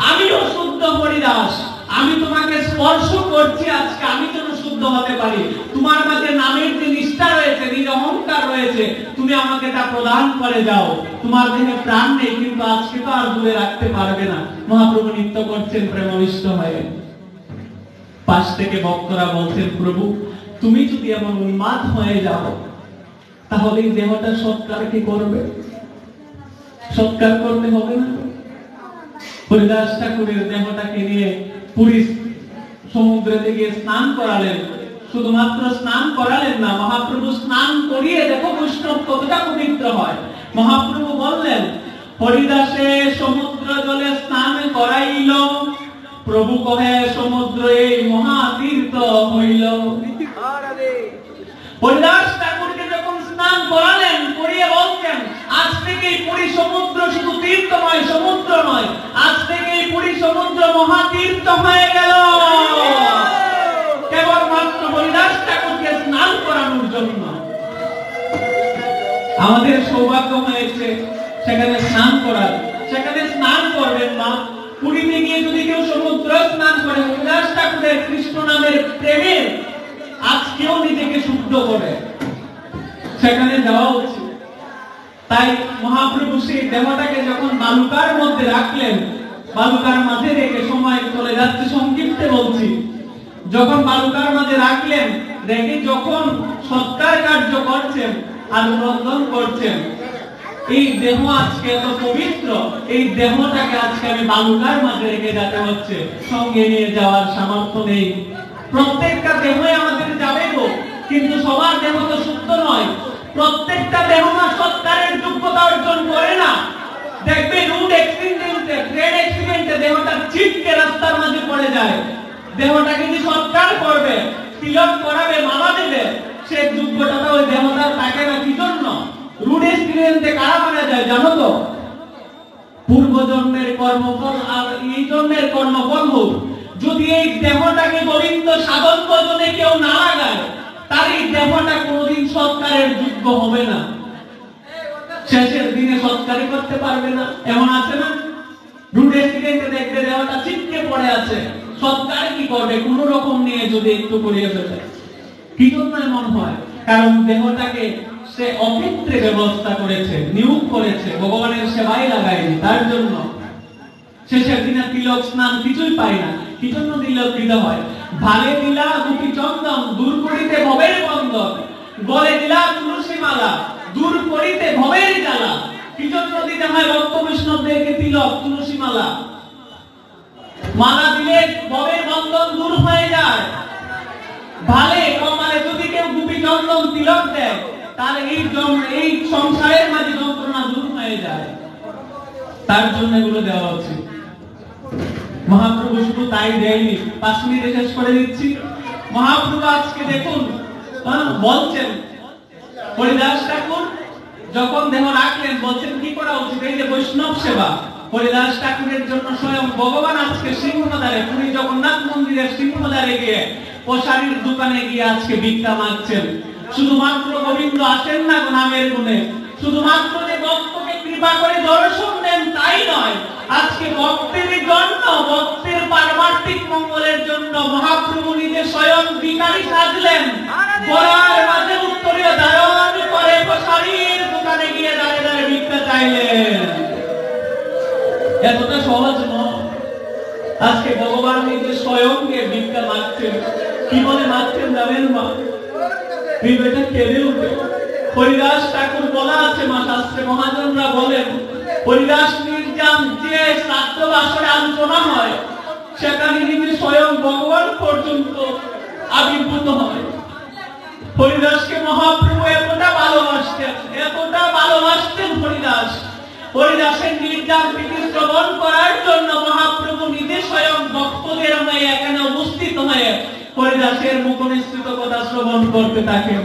আমিও শুদ্ধ হরিদাস, আমি তোমাকে স্পর্শ করছি আজকে, আমি যেন শুদ্ধ হতে পারি। তোমার মাঝে নামের যে নিষ্ঠা রয়েছে, নিজ অহংকার রয়েছে, তুমি আমাকে তা প্রদান করে যাও। তোমার দেহে প্রাণ নেই, কিন্তু আজকে তো আর দূরে রাখতে পারবে না। মহাপ্রভু নৃত্য করছেন প্রেমাবিষ্ট হয়ে। পাশ থেকে ভক্তরা বলছেন, প্রভু তুমি যদি এমন উন্মাদ হয়ে যাও, তাহলে এই দেহটা সৎকার কি করবে? সৎকার করতে হবে না? হরিদাস ঠাকুরের দেহটাকে নিয়ে পুরী সমুদ্রে গিয়ে স্নান করালেন। শুধুমাত্র স্নান করালেন না, মহাপ্রভু স্নান করিয়ে দেখো বৈষ্ণব কতটা পবিত্র হয়। মহাপ্রভু বললেন, হরিদাসে সমুদ্র জলে স্নান করাইল, প্রভু কহে সমুদ্র এই মহাতীর্থ হইল। হরিদাস ঠাকুরকে যখন স্নান করালেন, করিয়ে বলছেন, আজ থেকে পুরী সমুদ্র শুধু তীর্থ নয়, সমুদ্র নয়, আজ থেকে পুরী সমুদ্র মহাতীর্থ হয়ে গেল, কেবলমাত্র হরিদাস ঠাকুরকে স্নান করানোর জন্য। আমাদের সৌভাগ্য হয়েছে সেখানে স্নান করার, সেখানে স্নান করবেন মা। পুরীতে গিয়ে যদি কেউ সমুদ্র স্নান করে, হরিদাস ঠাকুরের কৃষ্ণ নামের প্রেমে আজকেও নিজেকে শুদ্ধ করে, সেখানে যাওয়া উচিত। তাই মহাপ্রভু সেই দেহটাকে যখন বালুকার মধ্যে রাখলেন, বালুকার মাঝে রেখে, সময় চলে যাচ্ছে সংক্ষিপ্তে বলছি, যখন বালুকার মাঝে রাখলেন, রেখে যখন সৎকার কার্য করছেন আর রন্ধন করছেন, এই দেহ আজকে এত পবিত্র, এই দেহটাকে আজকে আমি বালুকার মাঝে রেখে যেতে হচ্ছে, সঙ্গে নিয়ে যাওয়ার সামর্থ্য নেই। প্রত্যেকটা দেহই আমাদের যাবে গো, কিন্তু সবার দেহ তো শুদ্ধ নয়। প্রত্যেকটা দেহ না সৎকারের যোগ্যতা অর্জন করে না। দেখবে রোড অ্যাক্সিডেন্টে, ট্রেন অ্যাক্সিডেন্টে দেহটা ছিটকে রাস্তার মাঝে পড়ে যায়। দেহটাকে যে সৎকার করবে, তিলক করাবে, মালা দেবে, সে যোগ্যতাটা ওই দেহটার থাকে না। কি জন্য? রোড অ্যাক্সিডেন্টে কারা মারা যায় জানো তো? পূর্ব জন্মের কর্মফল আর এই জন্মের কর্মফল হোক, যদি এই দেহটাকে গোবিন্দ সাধন ভজনে কেউ না লাগায়, তার এই দেহটা কোনোদিন সৎকারের যোগ্য হবে না, শেষের দিনে সৎকার করতে পারবে না। এমন আছে না, রোড অ্যাক্সিডেন্টে দেখতে দেহটা চিটকে পড়ে আছে, সৎকার কি করবে? কোন রকম নিয়ে যদি একটু করিয়ে ফেলে। কি জন্য এমন হয়? কারণ দেহটাকে সে অক্ষেত্রে ব্যবস্থা করেছে, নিয়োগ করেছে, ভগবানের সেবায় লাগায়নি। তার জন্য শেষের দিনে তিলক স্নান কিছুই পায় না। কি জন্য তিলক দিতে হয়? ভালে দিলা দুটি চন্দন, দূর করিতে ভবের বন্ধন, গলে দিলা তুলসী মালা, দূর করিতে ভবের জ্বালা। কি জন্য দিতে হয় ভক্ত বৈষ্ণবদেরকে তিলক, তুলসী মালা? মালা দিলে ভবের বন্ধন দূর হয়ে যায়। ভালে কমালে যদি কেউ গুপি চন্দন তিলক দেয়, তাহলে এই সংসারের মাঝে যন্ত্রণা দূর হয়ে যায়। তার জন্য এগুলো দেওয়া উচিত। মহাপ্রভু শুধু তাই দেয়নি। 5 মিনিটে শেষ করে দিচ্ছি। মহাপ্রভু আজকে দেখুন বলছেন, হরিদাস ঠাকুর যখন দেহ রাখলেন বলছেন কি করা উচিত? এই যে বৈষ্ণব সেবা, হরিদাস ঠাকুরের জন্য স্বয়ং ভগবান আজকে সিংহদ্বারে, পুরী জগন্নাথ মন্দিরের সিংহদ্বারে গিয়ে পোশারির দোকানে গিয়ে আজকে ভিক্ষা মাগছেন। শুধুমাত্র গোবিন্দ আসেন না নামের গুণে, শুধুমাত্র যে ভক্তকে কৃপা করে দর্শন দেন তাই নয়, আজকে ভক্তের জন্য, ভক্তের পারমার্থিক মঙ্গলের জন্য মহাপ্রভু নিজে স্বয়ং ভিখারি সাজলেন। গোরার মাঝে উত্তরীয় ধারণ করে পোশারির দোকানে গিয়ে দাঁড়িয়ে দাঁড়িয়ে ভিক্ষা চাইলেন। এতটা সহজ নয়। আজকে ভগবান নিজে স্বয়ং ভিক্ষা মাগছেন। কি বলে মাগছেন জানেন মা? হৃদয়টা কেঁদে উঠে। হরিদাস ঠাকুর বলা আছে, মা শাস্ত্রে মহাজনরা বলেন, হরিদাস নির্জাম যে শ্রাদ্ধ বাসরে আলোচনা হয়, সেখানে নিজে স্বয়ং ভগবান পর্যন্ত আবির্ভূত হয়। হরিদাসকে মহাপ্রভু এতটা ভালোবাসতেন, এতটা ভালোবাসতেন হরিদাস। হরিদাসের নির্জাম প্রীতি শ্রবণ করার জন্য মহাপ্রভু নিজে স্বয়ং ভক্তদের হয়ে এখানে উপস্থিত হয়ে হরিদাসের মুখনিসৃত কথা শ্রবণ করতে থাকেন।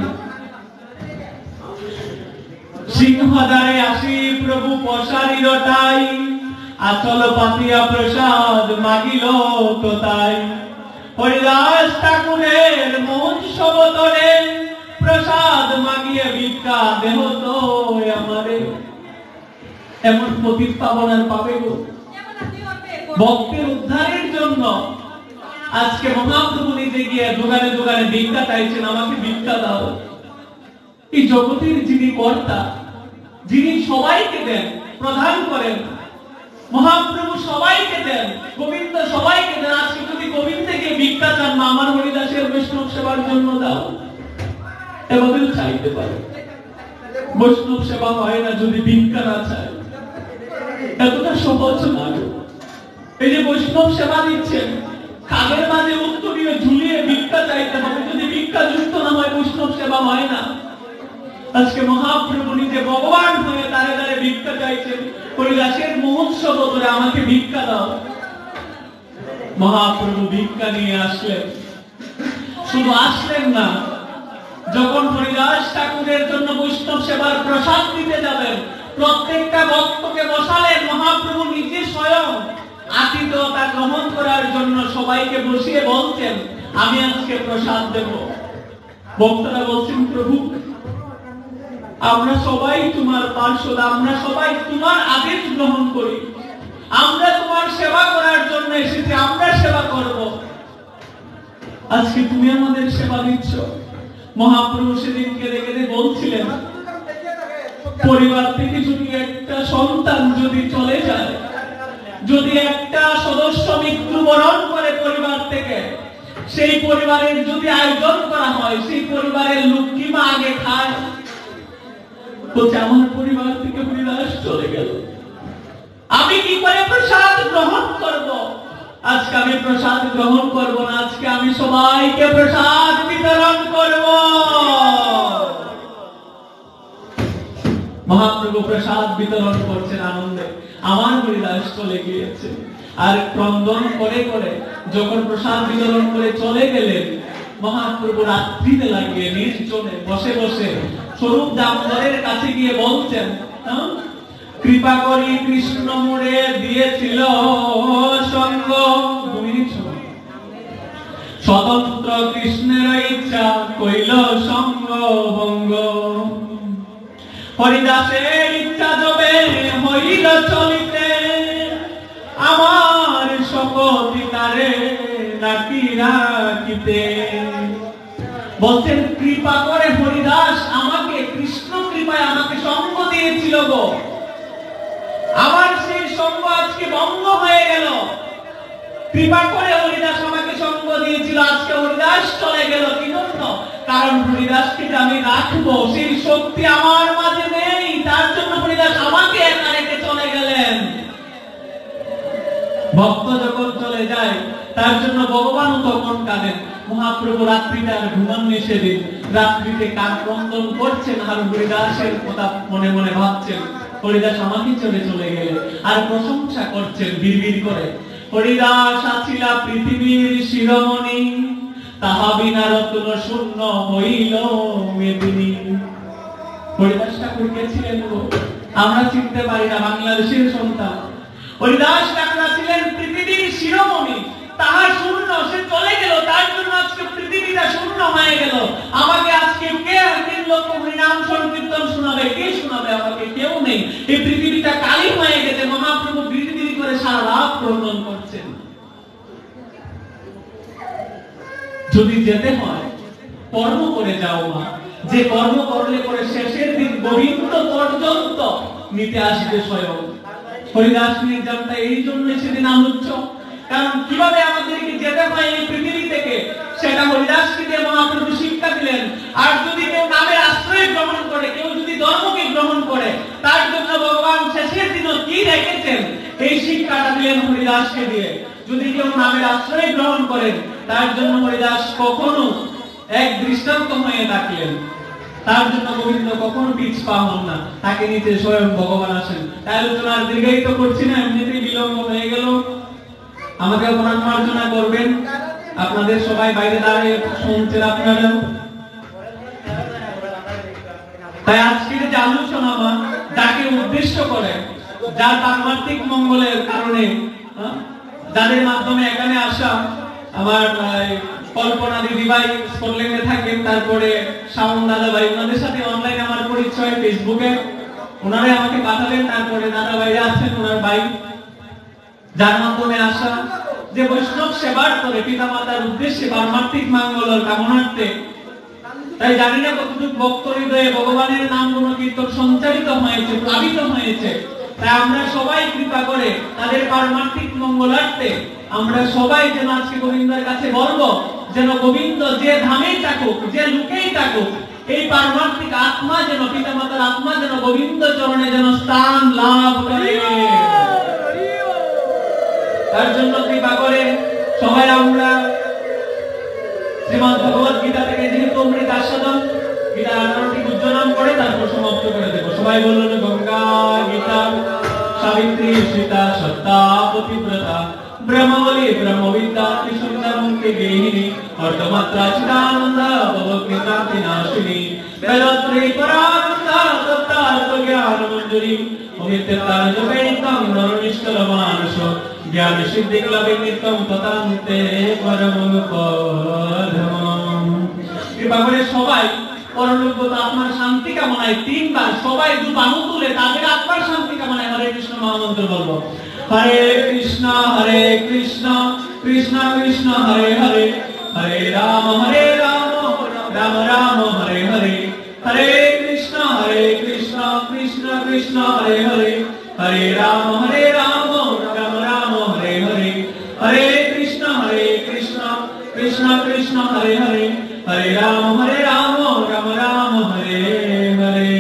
সিংহদ্বারে আসি প্রভু পশারির টাই, আচল পাতিয়া প্রসাদ মাগিল তো তাই। হরিদাস ঠাকুরের মন সবতরে প্রসাদ মাগিয়ে ভিক্ষা দেহ তো আমারে। এমন পতিত পাবন আর পাবে গো? ভক্তের উদ্ধারের জন্য আজকে মহাপ্রভু নিজে গিয়ে দোকানে দোকানে ভিক্ষা চাইছেন, আমাকে ভিক্ষা দাও। এই জগতের যিনি কর্তা, যিনি সবাইকে দেন, প্রদান করেন, মহাপ্রভু সবাইকে দেন, গোবিন্দ সবাইকে দেন। আজকে যদি গোবিন্দকে ভিক্ষা চান, মা আমার হরিদাসের বৈষ্ণব সেবার জন্য দাও, এভাবে চাইতে পারে। বৈষ্ণব সেবা হয় না যদি ভিক্ষা না চায়। এতটা সহজ না। এই যে বৈষ্ণব সেবা দিচ্ছেন, কাগের মাঝে উত্তরীয় ঝুলিয়ে ভিক্ষা চাইতে হবে। যদি ভিক্ষা যুক্ত না হয় বৈষ্ণব সেবা হয় না। আজকে মহাপ্রভু নিজে ভগবান হয়ে দাঁড়ে দাঁড়ে ভিক্ষা চাইছেন। হরিদাসের মহোৎসব ধরে আমাকে ভিক্ষা দাও। মহাপ্রভু ভিক্ষা নিয়ে আসলেন। শুধু আসলেন না, যখন হরিদাস ঠাকুরের জন্য বৈষ্ণব সেবার প্রসাদ দিতে যাবেন, প্রত্যেকটা ভক্তকে বসালেন। মহাপ্রভু নিজে স্বয়ং আতিথ্যতা গ্রহণ করার জন্য সবাইকে বসিয়ে বলছেন, আমি আজকে প্রসাদ দেব। ভক্তরা বলছেন, প্রভু আমরা সবাই তোমার পার্ষদ, আমরা সবাই তোমার আদেশ গ্রহণ করি, আমরা তোমার সেবা করার জন্য এসেছি, আমরা সেবা করব। আজকে তুমি আমাদের সেবা দিচ্ছ। মহাপ্রভু সেদিন কেঁদে কেঁদে বলছিলেন, পরিবার থেকে যদি একটা সন্তান যদি চলে যায়, যদি একটা সদস্য মৃত্যুবরণ করে পরিবার থেকে, সেই পরিবারের যদি আয়োজন করা হয়, সেই পরিবারের লোক কি মা আগে খায়? বলছে আমার পরিবার থেকে হরিদাস চলে গেল, আমি কি করে প্রসাদ গ্রহণ করব? আজকে আমি প্রসাদ গ্রহণ করব না, আজকে আমি সবাইকে প্রসাদ বিতরণ করব। মহাপ্রভু প্রসাদ বিতরণ করছেন আনন্দে, আমার হরিদাস চলে গিয়েছে। আর ক্রন্দন করে করে যখন প্রসাদ বিতরণ করে চলে গেলেন, মহাপ্রভু রাত্রিতে লাগিয়ে নির্জনে বসে বসে স্বরূপ দামোদরের কাছে গিয়ে বলছেন, কৃপা করি কৃষ্ণ মোরে দিয়েছিল সঙ্গ। 2 মিনিট সময়, ইচ্ছা কইল সঙ্গ ভঙ্গ হরিদাসের ইচ্ছা যবে হইল চলিতে আমার শপথি তারে নাকি রাখিতে বলছেন কৃপা করে হরিদাস আমাকে কৃষ্ণ কৃপায় আমাকে সঙ্গ দিয়েছিল গো আমার সেই সঙ্গ আজকে বন্ধ হয়ে গেল কৃপা করে হরিদাস আমাকে সঙ্গ দিয়েছিল আজকে হরিদাস চলে গেল কি জন্য কারণ হরিদাসকে যে আমি রাখবো সেই শক্তি আমার মাঝে নেই তার জন্য হরিদাস আমাকে একা রেখে চলে গেলেন ভক্ত যখন চলে যায় তার জন্য ভগবানও তখন কাঁদেন মহাপ্রভু রাত্রিতে আর ঘুমাননি সেদিন রাত্রিতে কান ক্রন্দন করছেন আর হরিদাসের কথা মনে মনে ভাবছেন হরিদাস আমাকে চলে গেলে আর প্রশংসা করছেন বিড়বিড় করে হরিদাস আছিলা পৃথিবীর শিরোমণি তাহা বিনা রত্ন শূন্য হইল মেদিনী হরিদাস ঠাকুর কে ছিলেন আমরা চিনতে পারি না বাংলাদেশের সন্তান হরিদাস ঠাকুর ছিলেন পৃথিবীর শিরোমণি তাহা শূন্য সে চলে গেল তার জন্য আজকে পৃথিবীটা শূন্য হয়ে গেল আমাকে আজকে কে তিন লক্ষ হরিনাম সংকীর্তন শোনাবে কে শোনাবে আমাকে কেউ নেই এই পৃথিবীটা কালি হয়ে গেছে মহাপ্রভু বিড়বিড় করে সারা রাত ক্রন্দন করছেন যদি যেতে হয় কর্ম করে যাও মা যে কর্ম করলে করে শেষের দিন গোবিন্দ পর্যন্ত নিতে আসবে স্বয়ং হরিদাস নির্যাতনটা এই জন্য সেদিন আলোচ্য কারণ কিভাবে আমাদেরকে যেতে হয় এই পৃথিবী থেকে সেটা হরিদাসকে দিয়ে মহাপ্রভু শিক্ষা দিলেন আর যদি কেউ নামের আশ্রয় গ্রহণ করে কেউ যদি ধর্মকে গ্রহণ করে তার জন্য ভগবান শেষের দিনও কি রেখেছেন এই শিক্ষাটা দিলেন হরিদাসকে দিয়ে যদি কেউ নামের আশ্রয় গ্রহণ করেন তার জন্য হরিদাস কখনো এক দৃষ্টান্ত হয়ে থাকলেন তার জন্য গোবিন্দ কখনো পিছ পা হন না তাকে নিতে স্বয়ং ভগবান আসেন তাই আলোচনার দীর্ঘায়িত করছি না এমনিতেই বিলম্ব হয়ে গেল আমাকে প্রণাম মার্জনা করবেন আপনাদের সবাই বাইরে দাঁড়িয়ে শুনছেন আপনারা তাই আজকের যে আলোচনা যাকে উদ্দেশ্য করে যার পারমার্থিক মঙ্গলের কারণে যাদের মাধ্যমে এখানে আসা আমার কল্পনা দিদি ভাই স্কটল্যান্ডে থাকেন তারপরে শাওন দাদা ভাই ওনাদের সাথে অনলাইনে আমার পরিচয় ফেসবুকে ওনারা আমাকে পাঠালেন তারপরে দাদা ভাইরা আছেন ওনার ভাই যার মাধ্যমে আসা যে বৈষ্ণব সেবার করে পিতামাতার উদ্দেশ্যে পারমার্থিক মঙ্গলের কামনার্থে তাই জানি না কতটুকু ভক্ত হৃদয়ে ভগবানের নাম গুণকীর্তন সঞ্চারিত হয়েছে প্লাবিত হয়েছে তাই আমরা সবাই কৃপা করে তাদের পারমার্থিক মঙ্গলার্থে আমরা সবাই যেন আজকে গোবিন্দের কাছে বলবো যেন গোবিন্দ যে ধামেই থাকুক যে লোকেই থাকুক এই পারমার্থিক আত্মা যেন পিতামাতার আত্মা যেন গোবিন্দ চরণে যেন স্থান লাভ করে তার জন্য কৃপা করে সবাই আমরা শ্রীমদ্ ভগবত গীতা থেকে যেহেতু অমৃত আস্বাদন গীতা 18টি পূজ্য নাম করে তারপর সমাপ্ত করে দেব সবাই বলুন গঙ্গা গীতা সাবিত্রী সীতা সত্তা পতিব্রতা ব্রহ্মবলী ব্রহ্মবিদ্যা ত্রিসুন্দর মুক্তি গেহিনী অর্ধমাত্রা চিদানন্দ ভবকৃতান্তি নাশিনী বেদত্রী পরানন্দ তত্ত্বার্থ জ্ঞান মঞ্জুরি অমিত্যতার জপেনিতম নরনিষ্ঠল মানস জ্ঞান সিদ্ধি ক্লবে নিত্যম ততান্তে পরম পদম কৃপা করে সবাই পরলোকগত আত্মার শান্তি কামনায় তিনবার সবাই দুবাহু তুলে তাদের আত্মার শান্তি কামনায় হরে কৃষ্ণ মহামন্ত্র বলবো হরে কৃষ্ণ কৃষ্ণ কৃষ্ণ হরে হরে হরে রাম রাম রাম হরে হরে হরে কৃষ্ণ কৃষ্ণ কৃষ্ণ হরে হরে হরে রাম রাম রাম হরে হরে হরে কৃষ্ণ কৃষ্ণ কৃষ্ণ হরে হরে হরে রাম রাম রাম হরে হরে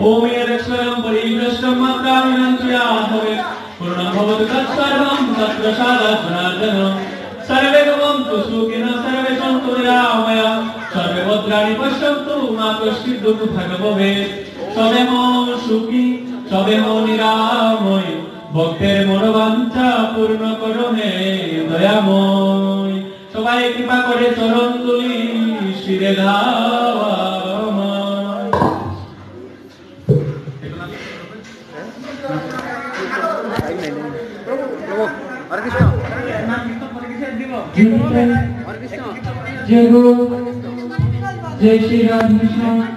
ওম यदक्षरं परिभ्रष्टं मात्राविनन्त्याधवे पूर्णं भवतु तत्सर्वं तत्प्रसादात् जनार्दन सर्वे भवन्तु सुखिनः सर्वे सन्तु निरामया सर्वे भद्राणि पश्यन्तु मा कश्चित् दुःखं भवेत् সবে সুখী সবে নিরাময় ভক্তের মনোবাঞ্ছা পূর্ণ করো হে দয়াময় সবাই কৃপা করে চরণ তুলি শিরে ধাওয়া হরে কৃষ্ণ जय श्री राधेश्याम।